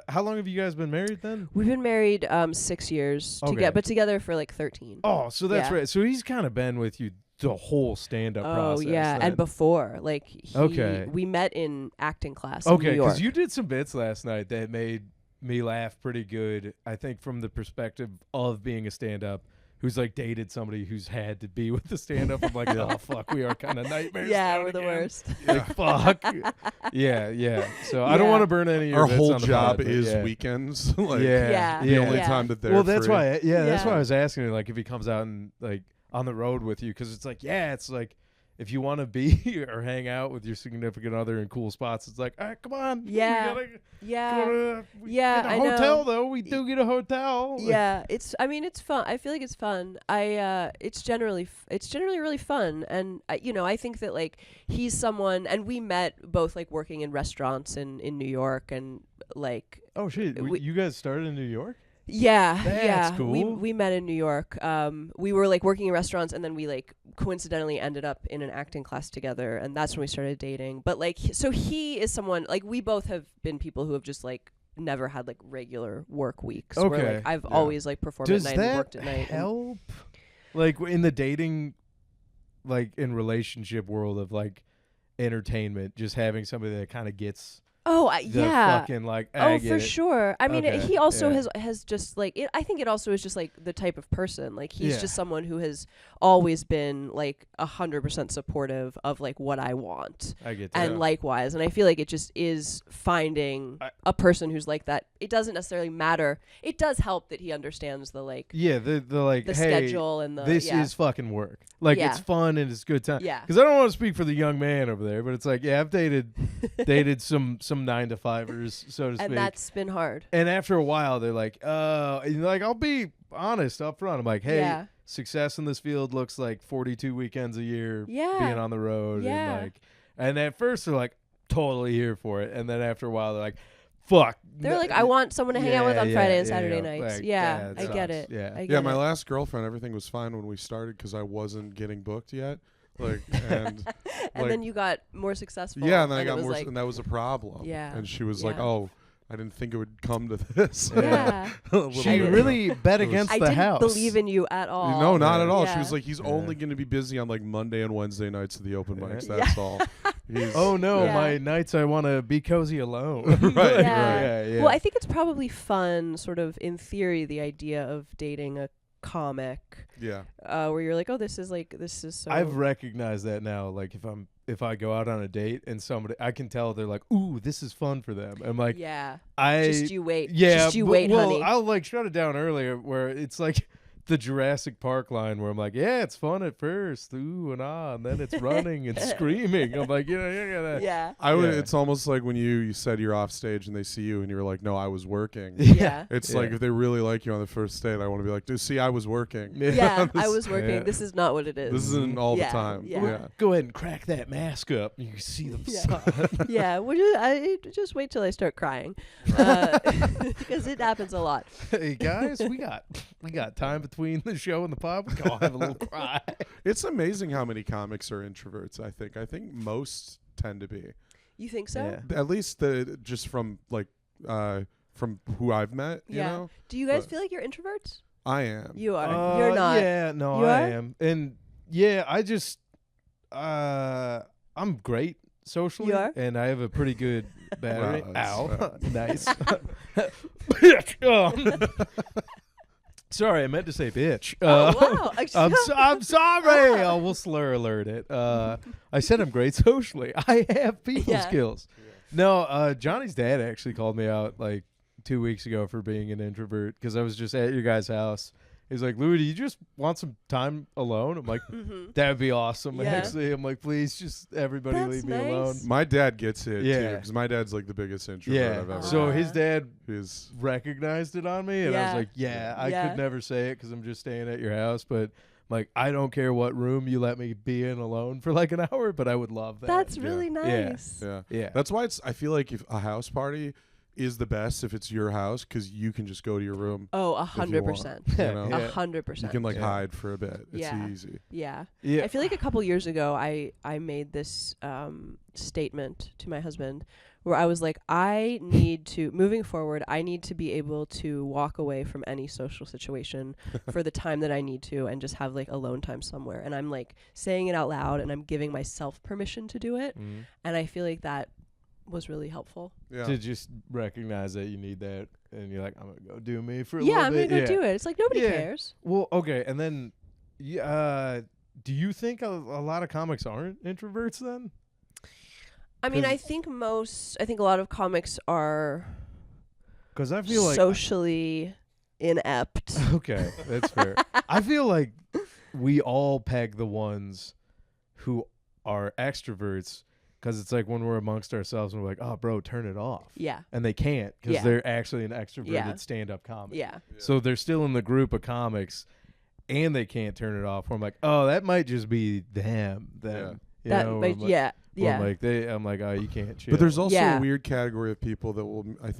how long have you guys been married then? We've been married 6 years, but together for like 13. Oh, so that's right. So he's kind of been with you the whole stand-up process. Oh, yeah, and before. Like, we met in acting class in New York. Because you did some bits last night that made me laugh pretty good, I think, from the perspective of being a stand-up who's like dated somebody who's had to be with the stand-up. I'm like, oh, fuck, we are kind of nightmares. Yeah, we're the worst. Like, fuck. Yeah. So I don't want to burn any of your Our bits whole on the job pod, is weekends. Like, the only time that they're Well, that's free. why. That's why I was asking, like, if he comes out and like on the road with you, because it's like, it's like if you want to be or hang out with your significant other in cool spots, it's like, all right, come on. Yeah. I hotel though. We do get a hotel. Yeah, it's fun. I feel like it's fun. It's generally really fun, and I think that like he's someone, and we met both like working in restaurants in New York, and like oh shit, you guys started in New York? That's cool. We met in New York. We were like working in restaurants, and then we like coincidentally ended up in an acting class together, and that's when we started dating. But like, so he is someone like we both have been people who have just like never had like regular work weeks. Okay. Where, like, I've always like performed at night and worked at night. Does that help? Like in the dating, like in relationship world of like entertainment, just having somebody that kind of gets yeah. Fucking like. Oh, for sure. I mean, he also yeah. has just like I think it also is just like the type of person. Like he's Yeah. just someone who has always been like 100% supportive of like what I want. I get that. And likewise, and I feel like it just is finding a person who's like that. It doesn't necessarily matter. It does help that he understands the like the like the hey, schedule and the this is fucking work. Like it's fun and it's good time. Yeah. Because I don't want to speak for the young man over there, but it's like I've dated some 9-to-5ers, so to speak. And that's been hard. And after a while, they're like, like I'll be honest up front. I'm like, hey, success in this field looks like 42 weekends a year being on the road. And at first they're like totally here for it. And then after a while, they're like, fuck. They're like, I want someone to hang out with on Friday and Saturday nights. Like, I get it. Yeah. My last girlfriend, everything was fine when we started because I wasn't getting booked yet. Like and then you got more successful. Yeah, and then I got more, and that was a problem. Yeah. And she was like, "Oh, I didn't think it would come to this." Yeah. She really bet against the house. I didn't believe in you at all. No, not at all. Yeah. She was like, "He's only going to be busy on like Monday and Wednesday nights at the open mics. That's all." Oh no, my nights I want to be cozy alone. Right. Yeah. Well, I think it's probably fun, sort of in theory, the idea of dating a comic. Yeah. Where you're like, oh, this is so. I've recognized that now. Like if I go out on a date and somebody, I can tell they're like, ooh, this is fun for them. I'm like, just you wait. Yeah. Just you wait, honey. I'll like shut it down earlier where it's like the Jurassic Park line where I'm like, yeah, it's fun at first, ooh and ah, and then it's running and screaming. I'm like, yeah. It's almost like when you said you're off stage and they see you and you're like, no, I was working. Yeah. It's like if they really like you on the first date, I want to be like, dude, see, I was working. Yeah, I was working. Yeah. This is not what it is. This isn't all the time. Yeah. Go ahead and crack that mask up. And you can see the facade. Yeah. I just wait till I start crying, because it happens a lot. Hey guys, we got time between the show and the pod. We can all have a little cry. It's amazing how many comics are introverts. I think most tend to be. You think so? Yeah. At least just from like from who I've met. You know? Do you guys feel like you're introverts? I am. You are. You're not. Yeah, no, you I are? am. And yeah, I just I'm great socially. You are? And I have a pretty good battery. Wow, Ow. Nice. Sorry, I meant to say bitch. Wow. I'm sorry. We'll slur alert it. I said I'm great socially. I have people skills. No, Johnny's dad actually called me out like 2 weeks ago for being an introvert because I was just at your guys' house. He's like, Louis, do you just want some time alone? I'm like, that'd be awesome. Yeah. Actually, I'm like, please, just everybody leave me alone. My dad gets it Yeah. too, because my dad's like the biggest introvert I've ever. So met. his dad is recognized it on me, and I was like, I could never say it because I'm just staying at your house, but. Like, I don't care what room you let me be in alone for like an hour, but I would love that. That's really nice. Yeah. That's why I feel like if a house party is the best if it's your house because you can just go to your room. Oh, 100%. You know? 100%. You can like hide for a bit. It's easy. Yeah. I feel like a couple years ago, I made this statement to my husband where I was like, moving forward, I need to be able to walk away from any social situation for the time that I need to and just have like alone time somewhere. And I'm like saying it out loud and I'm giving myself permission to do it. Mm-hmm. And I feel like that was really helpful. Yeah. To just recognize that you need that and you're like, I'm going to go do me for a little bit. I'm going to go do it. It's like nobody cares. Well, okay. And then, do you think a lot of comics aren't introverts then? I mean, I think a lot of comics are because I feel like socially inept. Okay, that's fair. I feel like we all peg the ones who are extroverts because it's like when we're amongst ourselves and we're like, oh, bro, turn it off. Yeah. And they can't because they're actually an extroverted stand-up comic. Yeah. So they're still in the group of comics and they can't turn it off. Where I'm like, oh, that might just be them. Yeah. I'm like, I'm like, oh, you can't chill. But there's also a weird category of people that I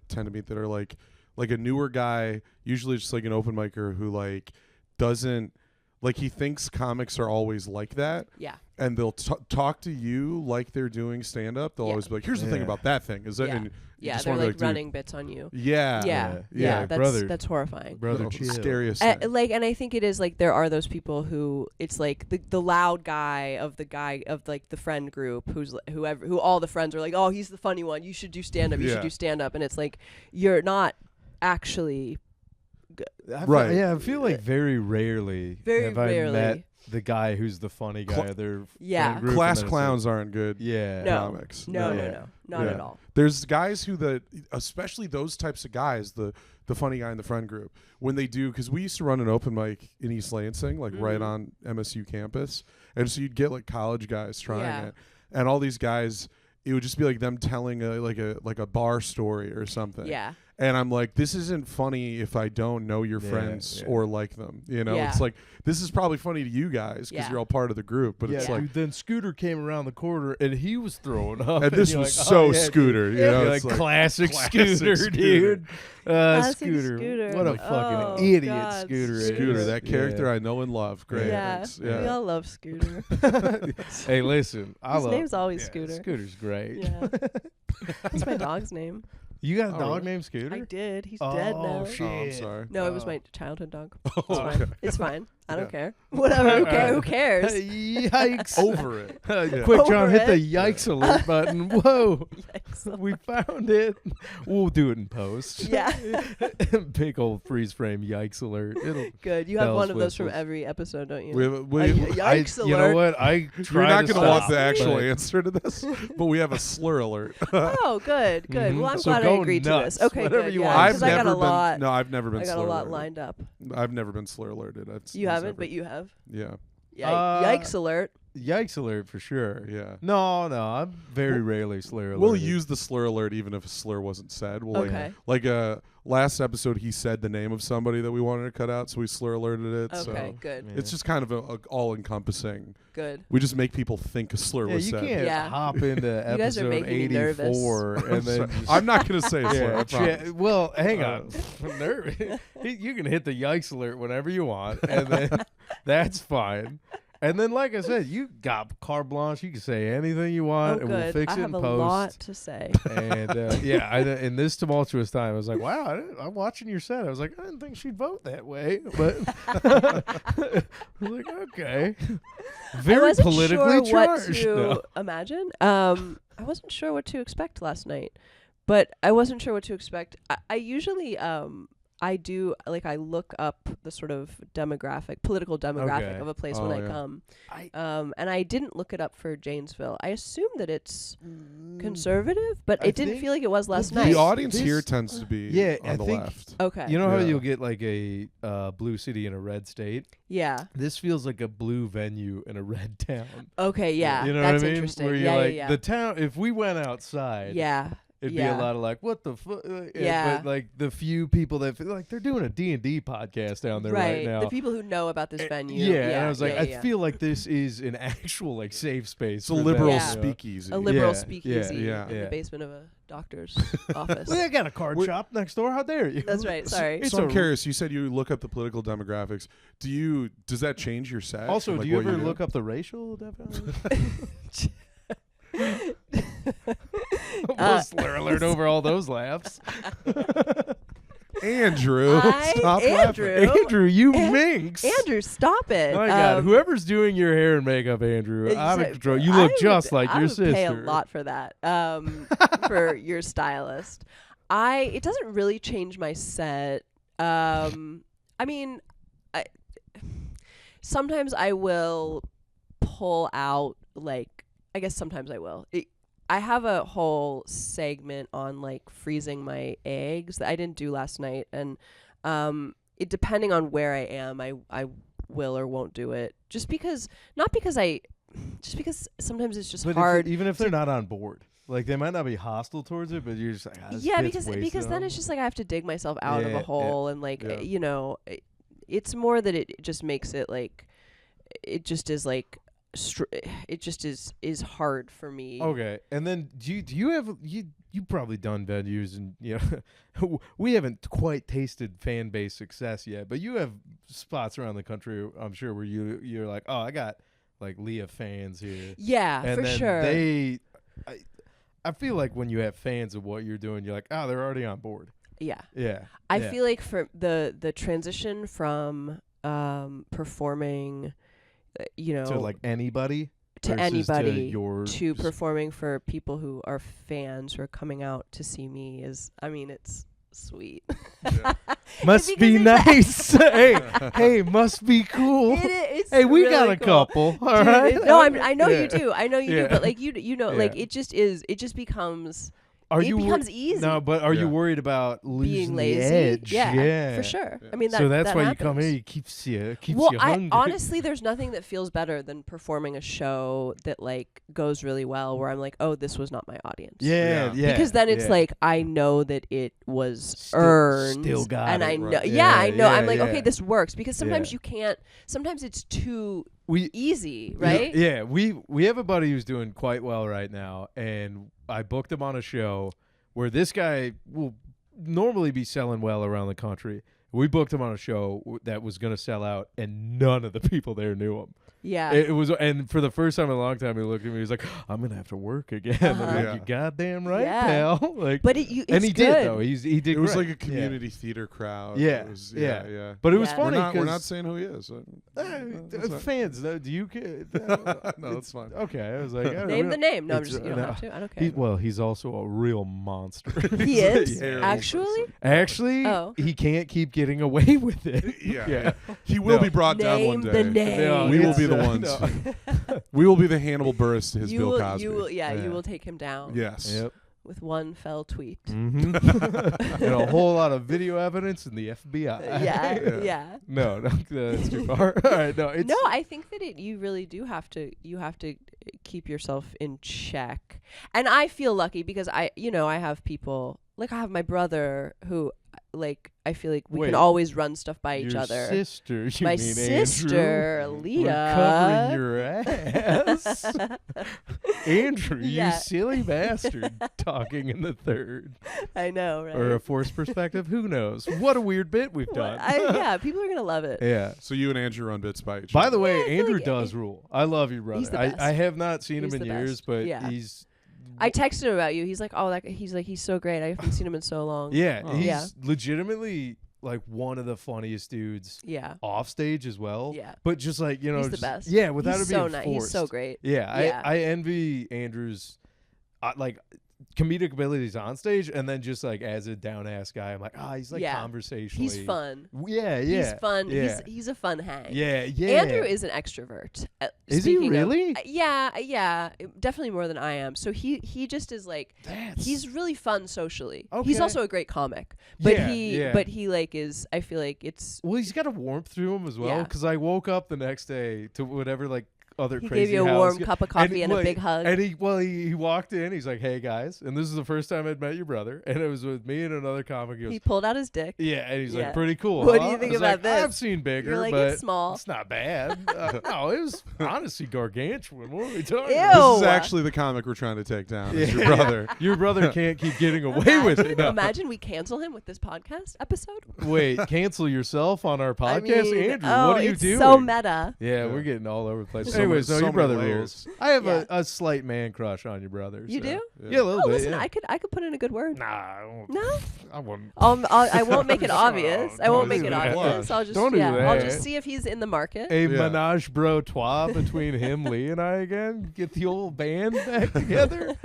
tend to meet that are like a newer guy, usually just like an open micer who like doesn't like he thinks comics are always like that. Yeah. and they'll talk to you like they're doing stand up. They'll always be like, "Here's the thing about that thing." Is that? Yeah. And they're like running bits on you. Yeah. That's horrifying. Brother, scariest thing. And I think it is like there are those people who it's like the loud guy of like the friend group who all the friends are like, oh, he's the funny one. You should do stand up. You should do stand up. And it's like you're not actually. Right. I feel like very rarely have I met the guy who's the funny guy of their friend group. Class clowns aren't good comics. No, not at all. There's guys especially those types of guys, the funny guy in the friend group, when they do, because we used to run an open mic in East Lansing, like right on MSU campus, and so you'd get like college guys trying it, and all these guys, it would just be like them telling a bar story or something. Yeah. And I'm like, this isn't funny if I don't know your friends or like them. You know, it's like, this is probably funny to you guys because you're all part of the group. But it's like, dude, then Scooter came around the corner and he was throwing up. And this was Scooter. You know, like classic Scooter, dude. Scooter. What a fucking idiot God. Scooter is. Scooter, that character I know and love. Great. Yeah. We all love Scooter. Hey, listen. His name's always Scooter. Scooter's great. Yeah. That's my dog's name. You got a dog named Scooter? I did. He's dead now. Oh, shit. Oh, I'm sorry. No, it was my childhood dog. It's Oh, fine. okay. It's fine. I don't care. Whatever. Who cares? Yikes. Over it. Quick, Over John, hit it. the yikes alert button. Whoa. Yikes. We found it. We'll do it in post. Yeah. Big old freeze frame yikes alert. It'll Good. You have bells, one of those from whistles. every episode, don't you? You Yikes alert. know what? You're not going to want the stop, actual but- answer to this, but we have a slur alert. Oh, good. Good. Well, I'm So glad I go agreed nuts. to this. Okay, Whatever good. you Yeah, want. 'cause I got a lot. No, I've never been I got slur a lot alerted. lined up. I've never been slur alerted. You haven't, but you have. Yeah. Yikes alert. Yikes alert for sure. Yeah. No, I'm very rarely slur alert. We'll use the slur alert even if a slur wasn't said. We'll Okay. Last episode he said the name of somebody that we wanted to cut out, so we slur alerted it. Okay, So good. it's just kind of a all encompassing. Good. We just make people think a slur was you said. can't Yeah. hop into guys are episode making me nervous. 84 and then just I'm not going to say a slur. I promise. well, hang on. I'm nervous. You can hit the yikes alert whenever you want, and then that's fine. And then, like I said, you got carte blanche. You can say anything you want, and we'll good. fix I it in have a post. lot to say. And in this tumultuous time, I was like, "Wow!" I'm watching your set. I was like, "I didn't think she'd vote that way," but I was like, "Okay." Very I wasn't politically sure charged. What to No. imagine. I wasn't sure what to expect last night, but I wasn't sure what to expect. I usually I do I look up the sort of political demographic of a place when I come. And I didn't look it up for Janesville. I assume that it's conservative, but it didn't feel like it was last night. The audience here tends to be on the left. Okay. You know how Yeah. you'll get like a blue city in a red state? Yeah. This feels like a blue venue in a red town. Okay, yeah. You know That's what I mean? interesting. Where you're yeah, like, yeah. the town, if we went outside, it'd be a lot of like, what the fuck? Yeah. But like the few people that feel like they're doing a D&D podcast down there right now. The people who know about this venue. Yeah, and I was like, I yeah. feel like this is an actual like safe space. It's a for them, liberal Yeah. speakeasy. A liberal Yeah, speakeasy yeah, in yeah. the basement of a doctor's office. Well, I got a card shop next door. How dare you? That's right. Sorry. So I'm curious. You said you look up the political demographics. Does that change your set? Also, Like do you what ever do? look up the racial definition? Slur alert over all those laughs. Andrew? Stop Andrew. laughing. Andrew, you minx. Andrew, stop it. My God, whoever's doing your hair and makeup, Andrew, out of control. You look just like your sister. I would pay a lot for that. For your stylist. It doesn't really change my set. I mean, sometimes I will pull out I guess sometimes I will. I have a whole segment on freezing my eggs that I didn't do last night, and depending on where I am, I will or won't do it. Just because sometimes it's just hard. Even if they're not on board, they might not be hostile towards it, but you're just like, because then it's just I have to dig myself out of a hole, and it's more that it just makes it it just is it just is hard for me. Okay, and then do you have you probably done venues, and we haven't quite tasted fan base success yet, but you have spots around the country, I'm sure, where you're like, oh, I got like Leah fans here. Yeah, And for then sure. I feel like when you have fans of what you're doing, you're like, oh, they're already on board. Yeah. Yeah. I feel like for the transition from performing, to like anybody to versus anybody to yours. to performing for people who are fans who are coming out to see me is, I mean, it's sweet. Must be nice. hey, must be cool. It's hey, we really got a cool. couple. All Dude, right. I know you do. I know you Yeah. do. But like you know, like Yeah. it just becomes. Are it you becomes easy. No, but are you Yeah. worried about losing Being lazy, the edge? yeah, for sure. Yeah. I mean, So that's that why happens. you come here. It keeps you Well, hungry. honestly, there's nothing that feels better than performing a show that like goes really well, where I'm like, oh, this was not my audience. Yeah. Because then it's yeah. like I know that it was Still- earned, still got and it, I know, right. I know. I'm like, yeah. okay, this works, because sometimes Yeah. you can't. Sometimes it's too we easy, right? Yeah, we have a buddy who's doing quite well right now, and I booked him on a show where this guy will normally be selling well around the country. We booked him on a show that was going to sell out, and none of the people there knew him. Yeah. It was, and for the first time in a long time, he looked at me. He was like, "I'm gonna have to work again." I'm like, Yeah. "You goddamn right, Yeah. pal." Like, But it's and he good. did though. He did. It was great. like a community theater crowd. Yeah. It was, Yeah. yeah. But it was Yeah. funny We're because not saying who he is. That's not- fans. Do you care? No, it's fine. Okay, I was like, Name the name. No, I'm it's, just. You don't no. have to. I don't care. He's also a real monster. He is terrible actually. Actually, Oh. he can't keep getting away with it. Yeah. He will No. be brought down one Name day. the name. No, We will it's, be the uh, ones. no. We will be the Hannibal Buress to his Bill Cosby. You will. Yeah, Yeah. you will take him down. Yes. Yep. With one fell tweet. Mm-hmm. And a whole lot of video evidence in the FBI. Yeah. Yeah. No, that's too far. All right, no, it's No, I think that you really do have to. You have to keep yourself in check. And I feel lucky because I have people like I have my brother who, like, I feel like we Wait, can always run stuff by each your other. sister. You My mean sister, Andrew? Leah. We're covering your ass. Andrew, Yeah. you silly bastard. Talking in the third. I know, right? Or a forced perspective. Who knows? What a weird bit we've done. Yeah, people are gonna love it. Yeah. So you and Andrew run bits by each By other. the way, I feel Andrew like does rule. I love you, brother. He's the best. I have not seen He's him in the years, best. but Yeah. he's I texted him about you. He's like, oh, he's so great. I haven't seen him in so long. yeah, Oh. he's Yeah. legitimately like one of the funniest dudes Yeah. off stage as well. Yeah. But just like, you know, He's the just- best. Yeah, without He's it being so nice. forced. He's so great. Yeah, Yeah. I envy Andrew's like comedic abilities on stage, and then just like as a down ass guy, I'm like, he's like Yeah. conversationally. He's fun. Yeah, yeah. He's fun. Yeah. He's a fun hang. Yeah, yeah. Andrew is an extrovert. Is he Speaking of- really? Yeah, definitely more than I am. So he just is like, he's really fun socially. He's Okay. also a great comic, but Yeah, he yeah. but he like is. I feel like it's. Well, he's got a warmth through him as well. Yeah. Because I woke up the next day to whatever like other He crazy gave you a house. warm cup of coffee and a like, big hug. And he walked in. He's like, "Hey guys," and this is the first time I'd met your brother, and it was with me and another comic. He goes, He pulled out his dick. "Yeah," and he's Yeah. like, "Pretty cool." What do huh?" you think I was about like, this? I've seen bigger, You're like, but it's small. It's not bad. No, it was honestly gargantuan. What are we talking Ew. about? This is Oh. actually the comic we're trying to take down. It's your Yeah. brother. Your brother can't keep getting away with it. No. Imagine we cancel him with this podcast episode. Wait, cancel yourself on our podcast, I mean, Andrew? oh, what are you it's doing? so meta. Yeah, Yeah. we're getting all over the place. So Anyways, many- no, so your many brother layers. rules. I have Yeah. a slight man crush on your brother. You so. do? Yeah, a little Oh, bit. listen, yeah. I could put in a good word. Nah, I won't. No, I wouldn't. I won't make it obvious. I won't don't make do it that. obvious. I'll just Don't do I'll that. just see if he's in the market. A Yeah. menage bro trois between him, Lee, and I again. Get the old band back together.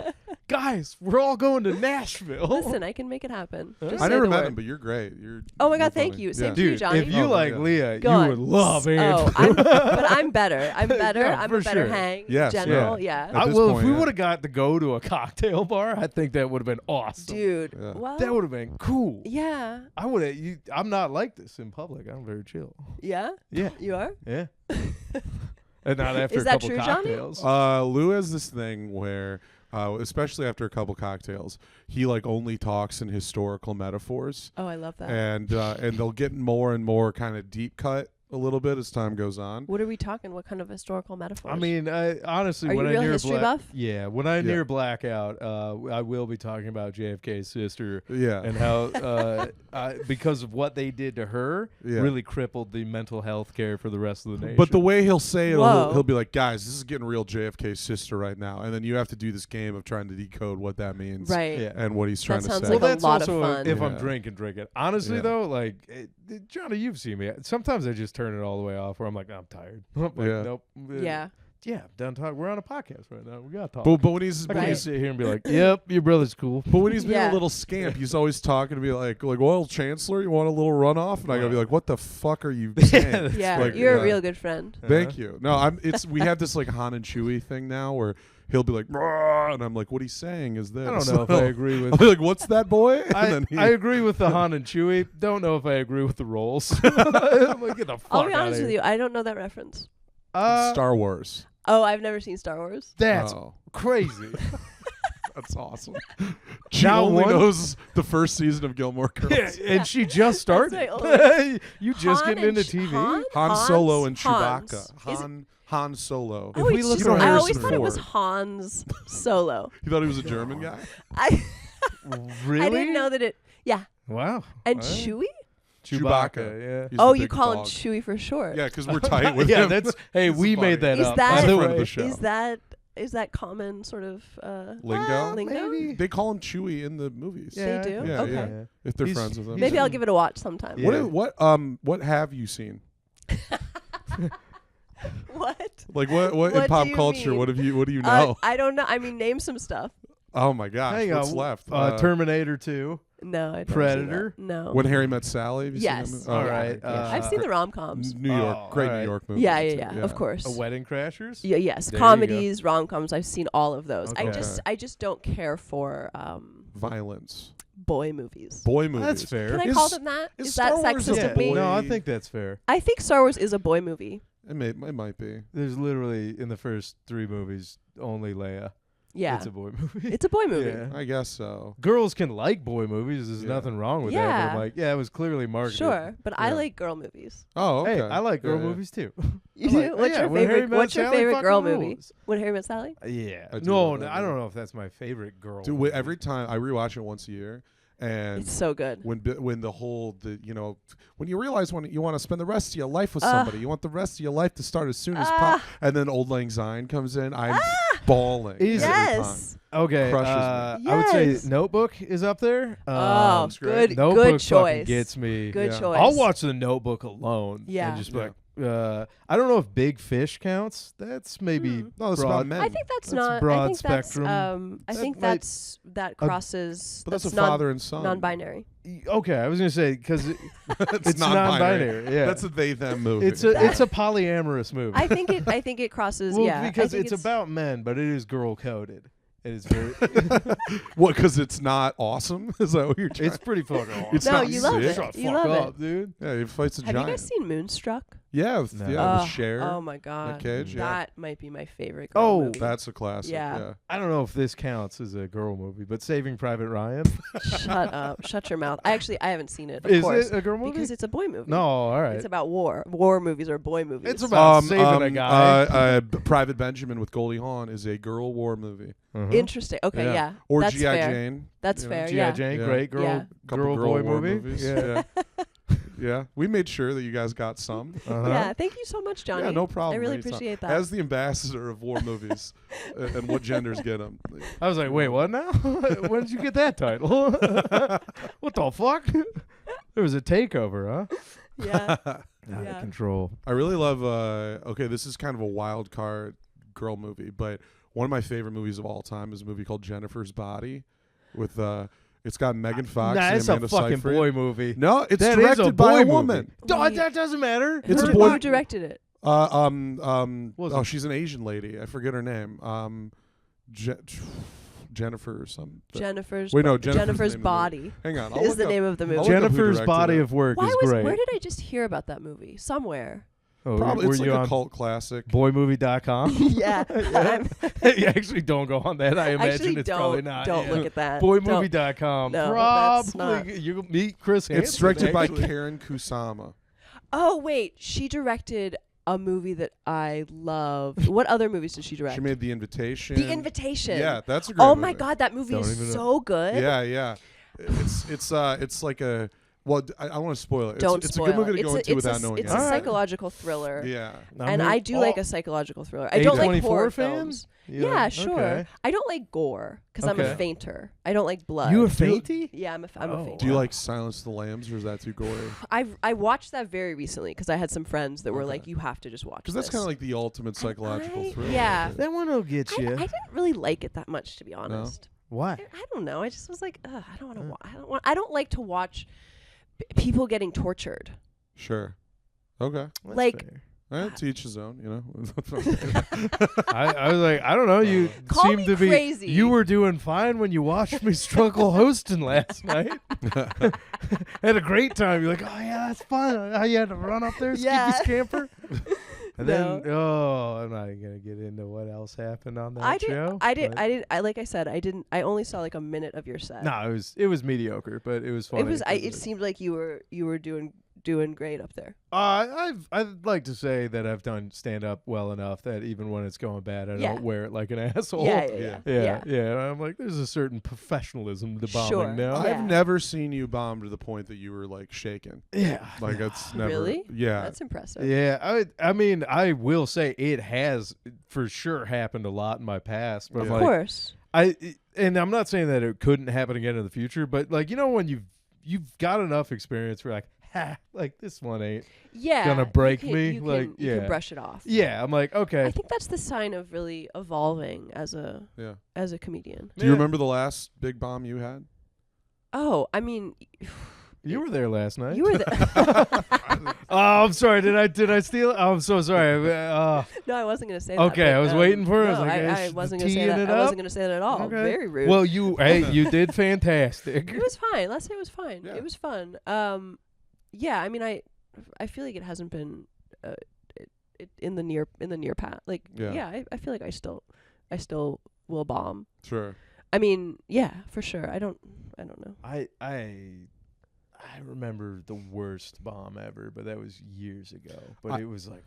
Guys, we're all going to Nashville. Listen, I can make it happen. Huh? Just I say never the met word. him, but you're great. You're. Oh my you're God, thank funny. you. Yeah. Same to you, Dude, Johnny. if you Oh, like yeah. Leah, Go you on. would love Andrew. Oh, but I'm better. I'm better. Yeah, I'm for a better sure. hang. Yes, General, yeah. At this Well, if point, we yeah. would have got to go to a cocktail bar, I think that would have been awesome. Dude, Yeah. well, That would have been cool. yeah. I would have. I'm not like this in public. I'm very chill. Yeah? Yeah, You are? yeah. And not after Is a that couple true, Johnny? cocktails. Lou has this thing where, especially after a couple cocktails, he like only talks in historical metaphors, Oh, I love that. and they'll get more and more kind of deep cut a little bit as time goes on. What are we talking? What kind of historical metaphors? I mean, honestly, Are when you I real near history buff? yeah, when I near blackout, I will be talking about JFK's sister. Yeah. And how because of what they did to her, Yeah. really crippled the mental health care for the rest of the nation. But the way he'll say it, Whoa. he'll be like, guys, this is getting real JFK's sister right now. And then you have to do this game of trying to decode what that means. right. Yeah. And what he's trying to sounds say. like well, a that's lot of also fun. if I'm Yeah. drinking. Honestly, Yeah. though, like Johnny, you've seen me. Sometimes I just turn it all the way off, where I'm like, I'm tired. I'm like, Yeah. nope. Yeah. Yeah, I'm done talking. We're on a podcast right now. We gotta talk. But when he's I Right. can't sit here and be like, "Yep, your brother's cool." But when he's being Yeah. a little scamp, he's always talking to me like, well, Chancellor, you want a little runoff? And I gotta be like, what the fuck are you saying? Yeah, Like, you're yeah. a real good friend. Thank you. No, we have this like Han and Chewie thing now where he'll be like, "Rah," and I'm like, what he's saying is this. I don't know if I agree with. I'll be like, what's that, boy? And then I agree with the Han and Chewie. Don't know if I agree with the roles. I'm like, get the fuck I'll be outta honest with here. you. I don't know that reference. Star Wars. Oh, I've never seen Star Wars. That's Oh, crazy. that's awesome. She Now only one- knows the first season of Gilmore Girls. Yeah, and she just started. my only- You just Han getting and into TV? Han? Han Solo and Hans? Chewbacca. Han Solo. If Oh, we it's look just, at I Harrison always thought it was Ford. Hans Solo. You thought he was a German guy? I Really? I didn't know that it. Yeah, Wow. and All right. Chewie. Chewbacca. Yeah. He's Oh, the you big call dog. him Chewie for short. Yeah, because we're tight with Yeah, him. that's. Hey, He's we a made buddy. that Is up. that- By He's the a friend of way. the show. Is that common sort of Lingo? lingo? Maybe. They call him Chewie in the movies. They do? Yeah, Okay. yeah. If they're He's- friends with him. Maybe yeah. I'll give it a watch sometime. Yeah. What have you seen? What? Like what What in do pop you culture? mean? What do you know? I don't know. I mean, name some stuff. Oh my gosh, Hang what's on. left? Terminator 2. No, I've Predator? Never seen that. No. When Harry Met Sally. Have you Yes. Seen that? All Oh, right. yeah. I've seen the rom-coms. New York, Oh, great all right. New York movie. Yeah, of course. A Wedding Crashers? Yeah, yes. There you Comedies, rom-coms. I've seen all of those. Okay. I just don't care for Violence. boy movies. Boy movies. That's fair. Can I Is- call them that? is Is that Star Wars sexist a of me? boy- No, I think that's fair. I think Star Wars is a boy movie. It might be. There's literally, in the first 3 movies, only Leia. Yeah. It's a boy movie. It's a boy movie. Yeah. I guess so. Girls can like boy movies. There's Yeah. nothing wrong with that. But Yeah. I'm like, yeah, it was clearly marketed. Sure, but I Yeah. like girl movies. Oh, okay. Hey, I like girl Yeah, yeah. movies too. You I'm do? like, What's yeah, your when Harry favorite? Met What's your Sally favorite fucking girl rules. movie? When Harry Met Sally? Yeah. I do No, love that I don't movie. know if that's my favorite girl. Dude, movie. every time I rewatch it once a year, and It's so good. when the whole when you realize when you want to spend the rest of your life with somebody, you want the rest of your life to start as soon as possible, and then Old Lang Syne comes in, I'm bawling. Is it? every time. Yes. Okay, Crushes me. I would Yes. say Notebook is up there. Oh, it's great. good. Notebook Good fucking choice. gets me. Good Yeah. choice. I'll watch the Notebook alone. Yeah. And just be like, I don't know if Big Fish counts. That's maybe No, it's broad. about men. I think that's That's not. broad I think spectrum. That's. I That think might- that crosses. but that's a non- father and son. non-binary. Okay, I was gonna say because it's non-binary. non-binary. Yeah, That's a they them movie. it's a polyamorous movie. I think it crosses. well, yeah, I because think it's about men, but it is girl coded. It is very. what? Because it's not awesome. Is that what you're trying? It's pretty fucking awesome. It's No, not you love sick. it. Shut You fuck love up, dude. Yeah, he fights a Have giant. you guys seen Moonstruck? Yeah, No. yeah, Oh, with Cher. Oh my god, Cage, yeah. that might be my favorite. Girl Oh, movie. That's a classic. Yeah. Yeah. I don't know if this counts as a girl movie, but Saving Private Ryan Shut up, shut your mouth. I haven't seen it. Of is course, it a girl movie? because it's a boy movie. No, all right. It's about war. War movies are boy movies. It's about saving a Um, guy. Private Benjamin with Goldie Hawn is a girl war movie. Uh-huh. Interesting. Okay, yeah. Or That's G.I. fair. Jane. That's you know, fair. G.I. Yeah. Jane, Yeah. great girl, Yeah. Couple girl girl boy war movie. movies. Yeah. Yeah. We made sure that you guys got some. Uh-huh. Yeah. Thank you so much, Johnny. Yeah, no problem. I really anytime. appreciate that. As the ambassador of war movies and what genders get them. I was like, wait, what now? When did you get that title? What the fuck? There was a takeover, huh? yeah. Out Yeah. of control. I really love, okay, this is kind of a wild card girl movie, but one of my favorite movies of all time is a movie called Jennifer's Body with, it's got Megan Fox Nah, and it's a Amanda fucking Seyfried. boy movie. No, it's That is directed a by boy a movie. woman. Wait. That doesn't matter. It's who, a boy- who directed it? Was it? She's an Asian lady. I forget her name. Jennifer or something. Jennifer's. Wait, no, Jennifer's Jennifer's the name of the Body Hang on. I'll is look the up- name of the I'll movie. look up who Jennifer's directed body it. of work Why is was? great. Where did I just hear about that movie? Somewhere. Oh, Probably were it's you like a on cult classic. boymovie.com? Yeah. I'm- You actually don't go on that. I imagine Actually, it's probably don't not. don't yeah. look at that. Boymovie.com. No, that's not. Probably. You meet Chris Hansen. It's directed by actually. Karen Kusama. Oh wait, she directed a movie that I loved. What other movies did she direct? She made The Invitation. The Invitation. Yeah, that's a great movie. Oh my God, that movie Don't is even know. so good. Yeah. It's like a. Well, I don't want to spoil it. Don't it's spoil a good movie to it. go into without knowing It's anything. a psychological thriller. Yeah. And I do like a psychological thriller. I don't like horror films. Yeah, sure. Okay. I don't like gore because I'm a Okay. fainter. I don't like blood. You a fainty? Yeah, I'm a fainter. Do you like Silence of the Lambs, or is that too gory? I watched that very recently because I had some friends that were Okay. like, "You have to just watch." Because that's kind of like the ultimate psychological thriller. Yeah. That one will get I you. didn't really like it that much, to be honest. Why? I don't know. I just was like, ugh, I don't want to. I don't like to watch people getting tortured. Sure. Okay. That's Like- fair. To each his own, you know. I was like, I don't know. You Call seem me to be. crazy. You were doing fine when you watched me struggle hosting last night. Had a great time. You're like, oh yeah, that's fun. How you had to run up there, Yeah. skippy scamper. And No. then, I'm not even gonna get into what else happened on that I show. like I said, I only saw like a minute of your set. No, it was mediocre, but it was funny. It seemed like you were doing great up there. I'd like to say that I've done stand up well enough that even when it's going bad, I Yeah. don't wear it like an asshole. Yeah. Yeah. And I'm like, there's a certain professionalism to bombing Sure. now. Yeah. I've never seen you bomb to the point that you were like shaken. Yeah. Like it's never. Really? Yeah. That's impressive. Yeah, I mean, I will say it has for sure happened a lot in my past, but Of like, course. and I'm not saying that it couldn't happen again in the future, but like, you know, when you've got enough experience, where like, like this one ain't Yeah. gonna break you can, me, You like, can, you yeah. can brush it off. Yeah, I'm like, okay. I think that's the sign of really evolving as a comedian. Do you remember the last big bomb you had? Oh, I mean, You were there last night. you were the Oh, I'm sorry. Did I steal it? Oh, I'm so sorry. No, I wasn't going to say that. Okay, but, I was waiting for it. I No, was like, I wasn't going to say teeing that. it I up? wasn't going to say that at all. Okay. Very rude. Well, you did fantastic. It was fine. Let's say it was fine. Yeah. It was fun. Yeah. I mean, I feel like it hasn't been in the near past. Like, Yeah. I feel like I still will bomb. Sure. I mean, yeah, for sure. I don't know. I remember the worst bomb ever, but that was years ago. But it was like,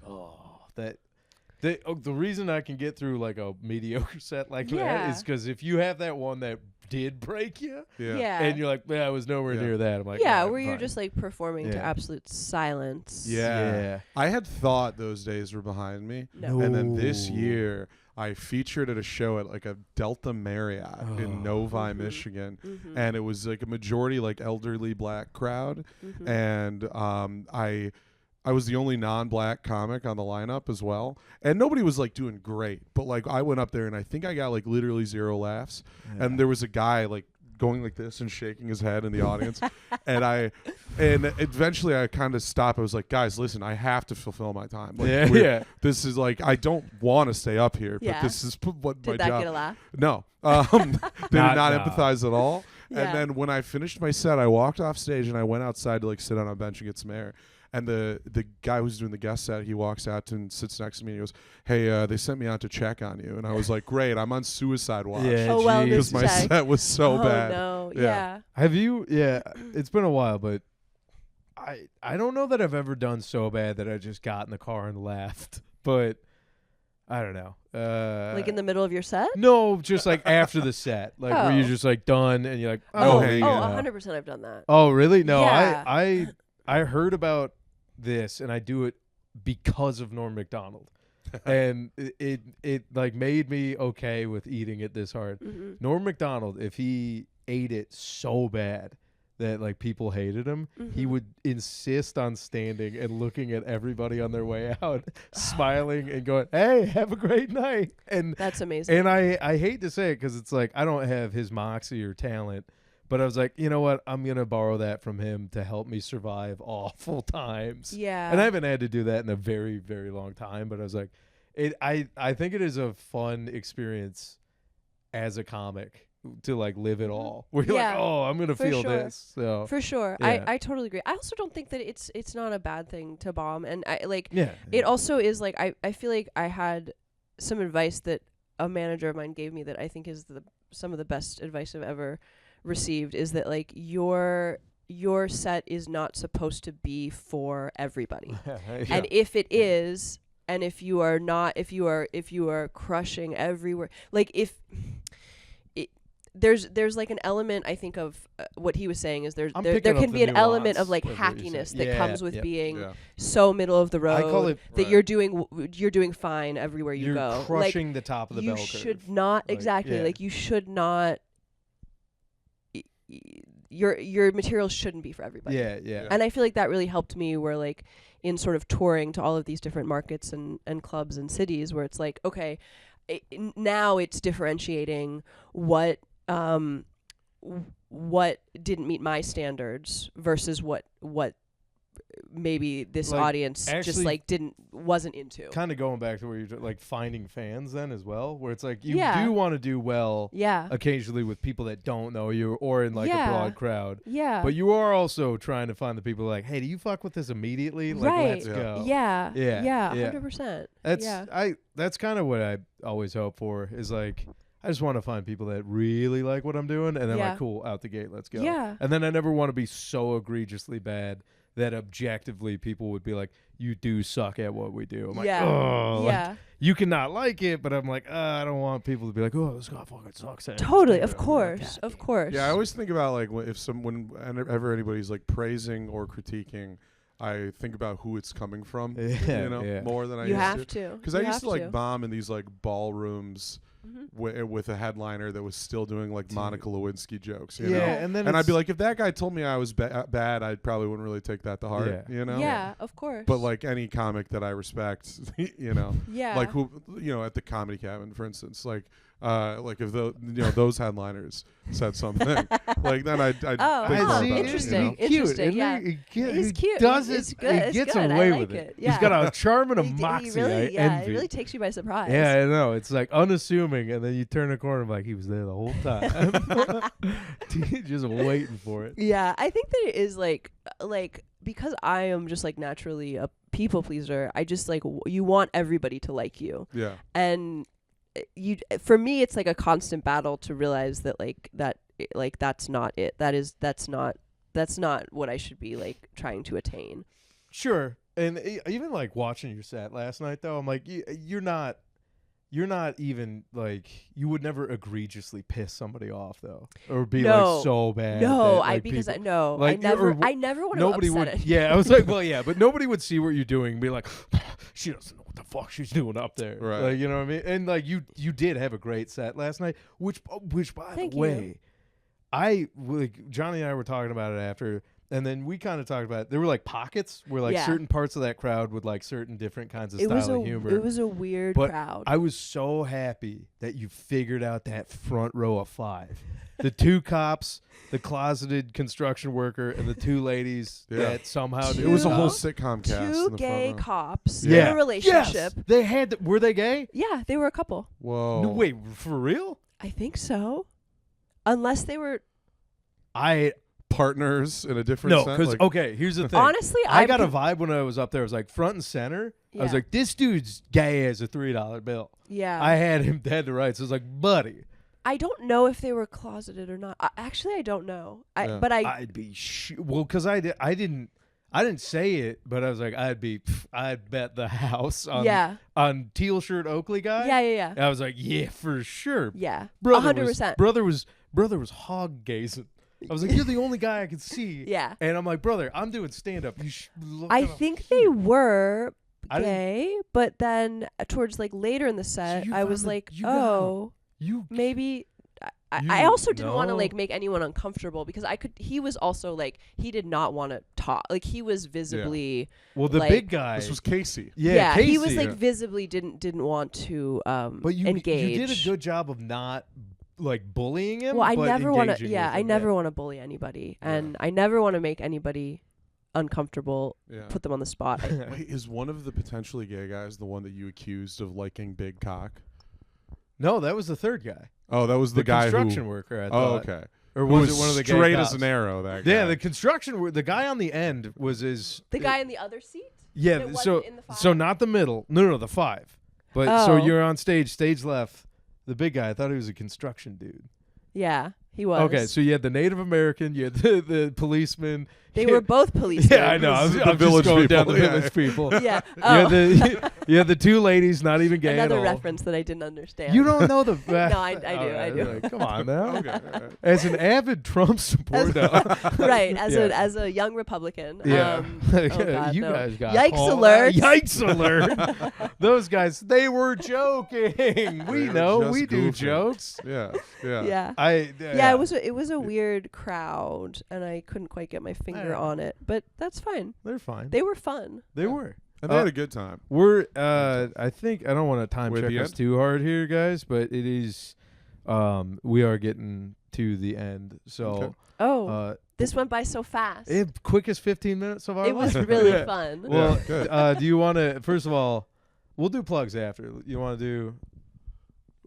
the reason I can get through like a mediocre set like that Yeah. is because if you have that one that did break you, Yeah. and you're like, yeah, I was nowhere Yeah. near that. I'm like, yeah, all right, where you're fine. just like performing to Yeah. absolute silence. Yeah. I had thought those days were behind me. No. And then this No. year, I featured at a show at like a Delta Marriott in Novi, Mhm. Michigan. Mhm. And it was like a majority like elderly black crowd. Mhm. And I was the only non-black comic on the lineup as well. And nobody was like doing great. But like I went up there and I think I got like literally 0 laughs. Yeah. And there was a guy like going like this and shaking his head in the audience. and eventually I kind of stopped. I was like, guys, listen, I have to fulfill my time. Like, yeah. this is like, I don't want to stay up here, Yeah. but this is what Did my that job. get a laugh? No, they did not No. empathize at all. Yeah. And then when I finished my set, I walked off stage and I went outside to like sit on a bench and get some air. And the guy who's doing the guest set, he walks out and sits next to me and he goes, "Hey, they sent me out to check on you." And I was like, "Great, I'm on suicide watch." Yeah, Oh, well, geez. Because my check. set was so oh, bad. no. Yeah. Yeah. Have you? Yeah, it's been a while, but I don't know that I've ever done so bad that I just got in the car and left. But I don't know. Like in the middle of your set? No, just like after the set, like where you're Oh. just like done and you're like, Oh, oh, hey, you yeah. know. 100% I've done that. Oh, really? No, Yeah. I heard about this and I do it because of Norm Macdonald. And it like made me okay with eating it this hard. Mm-hmm. Norm Macdonald, if he ate it so bad that like people hated him, he Mhm. would insist on standing and looking at everybody on their way out, smiling and going, "Hey, have a great night." And That's amazing. and I hate to say it because it's like I don't have his moxie or talent, but I was like, you know what? I'm gonna borrow that from him to help me survive awful times. Yeah. And I haven't had to do that in a very, very long time. But I was like, I think it is a fun experience as a comic to like live it all. Where you're Yeah, like, oh, I'm gonna for feel sure. this. So For sure. Yeah. I totally agree. I also don't think that it's not a bad thing to bomb. And I like yeah, it also is like I feel like I had some advice that a manager of mine gave me that I think is some of the best advice I've ever received is that like your your set is not supposed to be for everybody. Yeah. And if it is, and if you are crushing everywhere, like there's like an element, I think, of what he was saying is there can be an element of like hackiness that comes with being so middle of the road. I call it that you're doing fine everywhere you go. You're crushing the top of the bell curve. You should not like you should not. Your material shouldn't be for everybody. Yeah. And I feel like that really helped me, where like in sort of touring to all of these different markets and clubs and cities, where it's like, okay, now it's differentiating what didn't meet my standards versus what maybe this like, audience just like wasn't into. Kind of going back to where you're like finding fans then as well, where it's like you do want to do well occasionally with people that don't know you or in like a broad crowd. Yeah. But you are also trying to find the people like, hey, do you fuck with this immediately? Like, let's go. Yeah. 100%. That's kind of what I always hope for, is like, I just want to find people that really like what I'm doing, and then like, cool, out the gate, let's go. Yeah. And then I never want to be so egregiously bad that objectively people would be like, you do suck at what we do. I'm like, oh, like, you cannot like it, but I'm like, I don't want people to be like, oh, this guy fucking sucks at it. Totally, of course. Yeah, I always think about like whenever anybody's like praising or critiquing, I think about who it's coming from, more than I used to. Because I used to like bomb in these like ballrooms. With a headliner that was still doing like Monica Lewinsky jokes, you know? And I'd be like, if that guy told me I was bad, I probably wouldn't really take that to heart, you know? Yeah, of course. But like any comic that I respect, you know, like who, you know, at the Comedy Cabin, for instance, like if those headliners said something, like then I'd think more about interesting, it, you know? interesting, he's cute. It's good. He gets away with it. He's got a charm and a moxie. I envy. It really takes you by surprise. Yeah, I know. It's like unassuming, and then you turn a corner, and like he was there the whole time, just waiting for it. Yeah, I think that it is like because I am just like naturally a people pleaser. I just like you want everybody to like you. Yeah, and for me it's like a constant battle to realize that that's not it. That's not what I should be like trying to attain. Sure. And even like watching your set last night though, I'm like, you're not even like, you would never egregiously piss somebody off though, or be like so bad. No, that, like, I never want to upset it. Yeah, I was like, well, yeah, but nobody would see what you're doing and be like, she doesn't know what the fuck she's doing up there. Right. Like, you know what I mean? And like you did have a great set last night, which by the way, Johnny and I were talking about it after. And then we kind of talked about it. There were like pockets where like certain parts of that crowd would like certain different kinds of style of humor. It was a weird crowd. I was so happy that you figured out that front row of 5. The 2 cops, the closeted construction worker, and the 2 ladies that somehow it was a whole sitcom cast. 2 gay cops in a relationship. Yes. They had were they gay? Yeah, they were a couple. Whoa. No, wait, for real? I think so. Unless they were partners in a different sense? No, because, okay, here's the thing. Honestly, I got a vibe when I was up there. I was like front and center. I was like, this dude's gay as a $3 bill. Yeah. I had him dead to rights. I was like, buddy. I don't know if they were closeted or not. Actually, I don't know. But I'd be well, because I didn't say it, but I was like, I'd bet the house on teal shirt Oakley guy. Yeah. I was like, yeah, for sure. Yeah, 100%. Brother was hog gazing. I was like, you're the only guy I could see. Yeah. And I'm like, brother, I'm doing stand-up. I think they were gay, but then towards like later in the set, I was like, maybe. I also didn't want to like make anyone uncomfortable because he was also like, he did not want to talk. Like he was visibly. Well, the big guy. This was Casey. Yeah, Casey. He was like visibly didn't want to but engage. You did a good job of not like bullying him. Well, I never want to. Yeah, I never want to bully anybody, and I never want to make anybody uncomfortable. Put them on the spot. Wait, is one of the potentially gay guys the one that you accused of liking big cock? No, that was the third guy. Oh, that was the guy construction worker. I thought. Okay. Or was it one of the gay straight cops? as an arrow? That guy. Yeah, the guy on the end was the guy in the other seat. Yeah, so not the middle. No, the 5. But so you're on stage left. The big guy, I thought he was a construction dude. Yeah. He was. Okay, so you had the Native American, you had the policeman. They were both policemen. Yeah, I know. I'm village just going people. down the Yeah. village people. Yeah. You Oh. had the two ladies, not even gay Another at all. reference that I didn't understand. You don't know the. No, I do. All right, I do. like, come on now. Okay, all right. As an avid Trump supporter, Right, as Yeah. as a young Republican. yeah, Oh God, you no. guys got Yikes called alert. out. Yikes alert! Those guys, they were joking. We were know, just we do goofing. jokes. Yeah, yeah. Yeah. Yeah, Yeah, it was a weird crowd, and I couldn't quite get my finger on it, but that's fine. They're fine. They were fun. They were. And they had a good time. We're I think I don't want to time We're at check the us end? too hard here, guys, but it is we are getting to the end. So Okay. Oh, this went by so fast. quickest 15 minutes of our It was life. really Yeah. fun. Well, Yeah, good. do you want to first of all, we'll do plugs after. You want to do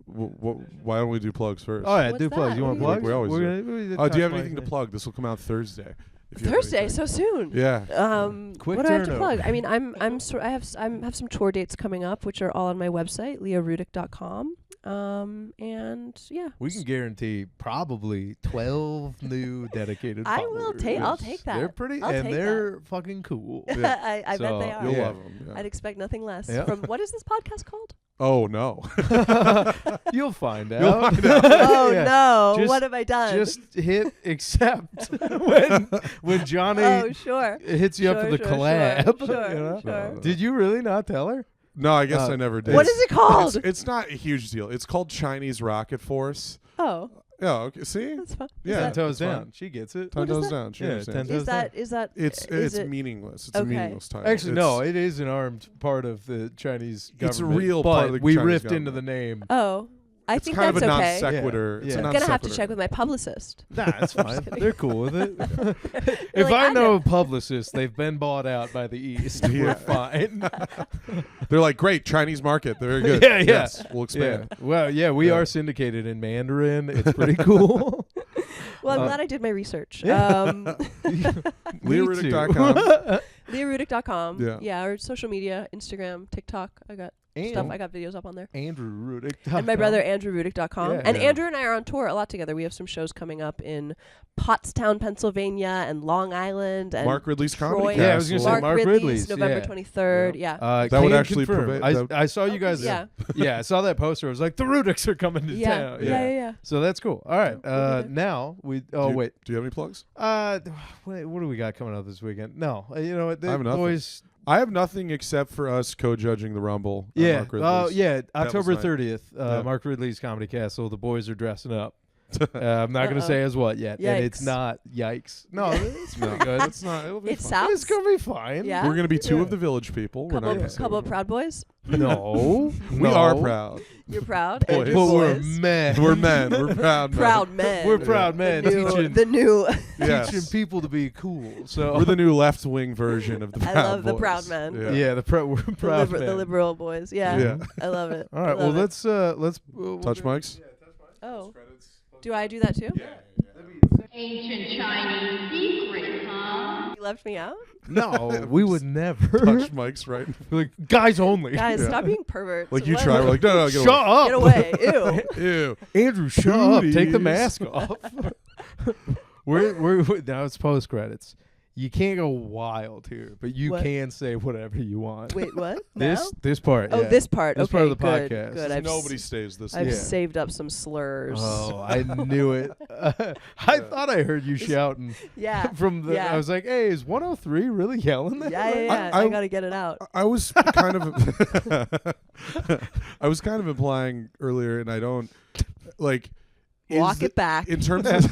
Why don't we do plugs first? Oh yeah, What's do that? plugs. You want What plugs? do you- We always do. We're Do you have touch anything to mic. plug? This will come out Thursday. If you have Thursday, anything. so soon. Yeah. Quick what do I have to turnover. plug? I mean, I have some tour dates coming up, which are all on my website, leahrudick.com. And yeah, We can guarantee probably 12 new dedicated I will followers. take. I'll take that. They're pretty, I'll and take they're fucking cool. Yeah. I bet So, they are. You'll Yeah. love them. Yeah. I'd expect nothing less. Yeah. From what is this podcast called? Oh no. You'll find out. You'll find out. Oh Yeah. no! Just- What have I done? Just hit accept when Johnny oh sure. hits you up Sure, for the sure, collab. Sure, you know? sure. Did you really not tell her? No, I guess I never did. What is it called? It's not a huge deal. It's called Chinese Rocket Force. Oh, Yeah. Okay. See. that's fun. Yeah. Ten Is toes that's fine. down. She gets it. 10 is toes that? down. She Yeah, understands. 10 is that It's is it meaningless. It's a Okay. meaningless title. Actually, It's- no. It is an armed part of the Chinese government. It's a real but part of the we Chinese riffed into government. the name. Oh, I It's think kind of that's a non okay. sequitur. Yeah. It's Yeah. a I'm non gonna have to sequitur. check with my publicist. Nah, that's fine. kidding. They're cool with it. If You're like, I I'm know a- a publicist, they've been bought out by the East. Yeah. We're fine. They're like, great, Chinese market. They're very good. Yeah, yeah. Yes, we'll expand. Yeah. Well, yeah, we Yeah. are syndicated in Mandarin. It's pretty cool. Well, I'm Uh, glad I did my research. yeah. LeahRudick.com. LeahRudick.com. Yeah. Or social media, Instagram, TikTok. I got stuff. I got videos up on there. Andrew Rudick. And my brother, AndrewRudick.com. Yeah. And Yeah. Andrew and I are on tour a lot together. We have some shows coming up in Pottstown, Pennsylvania, and Long Island, and Mark Ridley's Troy. Comedy Yeah, I was gonna say Castle. Mark Mark Ridley's, Ridley's, November yeah. 23rd. Yeah. That would can actually confirm. prevent- I saw you guys. Yeah. Yeah, I saw that poster. I was like, the Rudicks are coming to Yeah. town. Yeah. So that's cool. All right. we'll be there. Now we. Oh Do you- wait. Do you have any plugs? What do we got coming up this weekend? No, you know what? The I have nothing. boys. I have nothing except for us co-judging the Rumble. at Yeah. Mark Oh Ridley's. yeah. was October nice. 30th. Yeah. Mark Ridley's Comedy Castle. The boys are dressing up. I'm not going to say as what yet, and it's Yikes. not yikes. No, it's No, pretty good. it's not. It'll be It fun. sounds. It's gonna be fine. Yeah. We're gonna be two Yeah. of the Village people. We're not Couple, gonna say couple of we're- Proud Boys. No, We are proud. You're proud. Boys. Andrew But we're boys. men. We're men. We're proud men. Proud men. We're proud men The new, teaching the new Yes. teaching people to be cool. So We're the new left-wing version of the I Proud love the Boys. Proud men. Yeah. yeah, we're proud men. the liberal boys. Yeah. Yeah. I love it. All right, I well love it. let's Touch mics. Oh. Do I do that too? Ancient Chinese secret, huh? You left me out? No, we would never. Touch mics, right? Like guys only. Guys, Yeah. stop being perverts. Like you What? try. We're like, no, get Shut up. Get away. Ew. Ew. Andrew, shut up. Take the Cooties. mask off. we're now it's post credits. You can't go wild here, but you What? can say whatever you want. Wait, what? This part. Oh, yeah. this part. This okay, part of the good, podcast. Good. I've Nobody stays this. I've Yeah. saved up some slurs. Oh, I knew it. I thought I heard you shouting Yeah. from the. Yeah. I was like, "Hey, is 103 really yelling that?" Yeah. I- I gotta get it out. I was kind of I was kind of implying earlier, and I don't like Walk it back. in terms of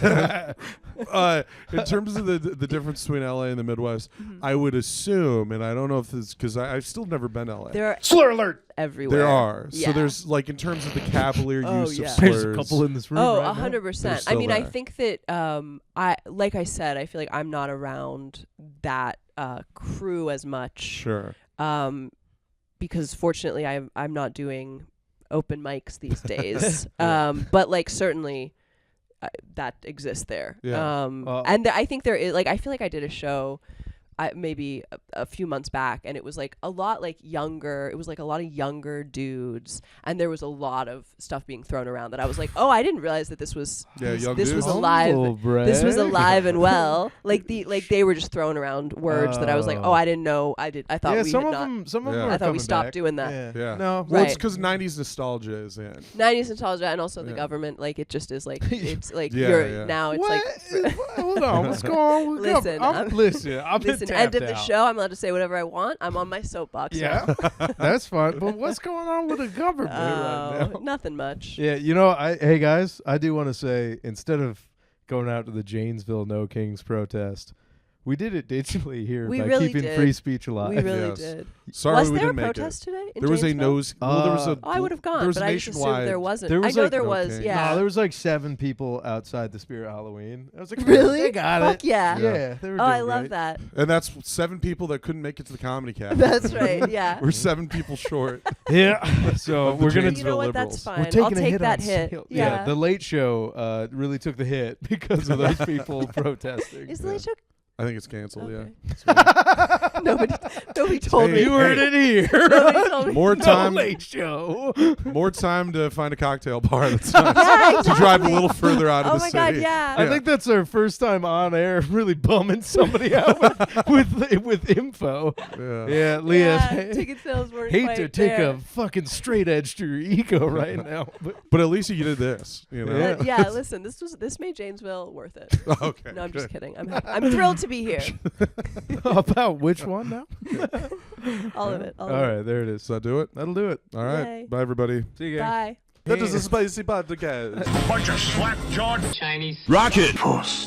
the difference between LA and the Midwest. I would assume, and I don't know if this because I've still never been to LA. There are Slur alert. everywhere. There are. Yeah. So there's like in terms of the cavalier Oh, use yeah. of slurs. There's a couple in this room. Oh, right now. 100%. They're I still mean, I there. think that I like I said, I feel like I'm not around that crew as much. Sure. Because fortunately I'm not doing open mics these days. Yeah. But like certainly that exists there. Yeah. And I think there is like I feel like I did a show. maybe a few months back, and it was like a lot like younger. It was like a lot of younger dudes, and there was a lot of stuff being thrown around that I was like, oh, I didn't realize that this was this was alive. This was alive and well. Like they were just throwing around words that I was like, oh, I didn't know. I thought we some had of not. them. Some of them. I thought we stopped back. doing that. Yeah. No. Well, Right. it's because 90s nostalgia is in. 90s nostalgia, and also the government. Like it just is like it's like now it's what? like. Hold on. What's going on? Listen, Listen. End of the show. I'm allowed to say whatever I want. I'm on my soapbox. Yeah, that's fine. But what's going on with the government right now? Nothing much. Yeah, hey guys, I do want to say, instead of going out to the Janesville No Kings protest, we did it digitally here by keeping free speech alive. We really did. Sorry, was we there a didn't make protest it. today? There was a nose. Well, there was a. I would have gone, there was but I just assumed there wasn't. There was I know like there no was. Kings. Yeah. No, there was like 7 people outside the Spirit Halloween. I was like, really? They got Fuck it. yeah. Yeah. They were Oh, I doing love great. that. And that's 7 people that couldn't make it to the comedy cafe. That's right. Yeah. We're 7 people short. Yeah. So we're gonna. You know what? That's fine. We're taking I'll a take hit that on hit. sales. Yeah. The Late Show really took the hit because of those people protesting. Is the Late Show? I think it's canceled. Okay. Yeah. Nobody told me. You heard it here. Nobody told me. More time. Late Show. More time to find a cocktail bar that's nice. Yeah, to drive a little further out of Oh the my city. God, yeah. I think that's our first time on air really bumming somebody out with info. Yeah, Leah. Yeah, ticket sales weren't Hate quite to take there. a fucking straight edge to your ego right now. But at least you did this. You know. Yeah. But yeah, listen, this made Janesville worth it. Okay. No, I'm just good. kidding. I'm thrilled to be here. About which one now? All of it. All right, there it is. Does that do it? That'll do it. All right. Yay. Bye, everybody. See you guys. Bye. That is a spicy podcast. Bunch of slap-jawed Chinese. rocket.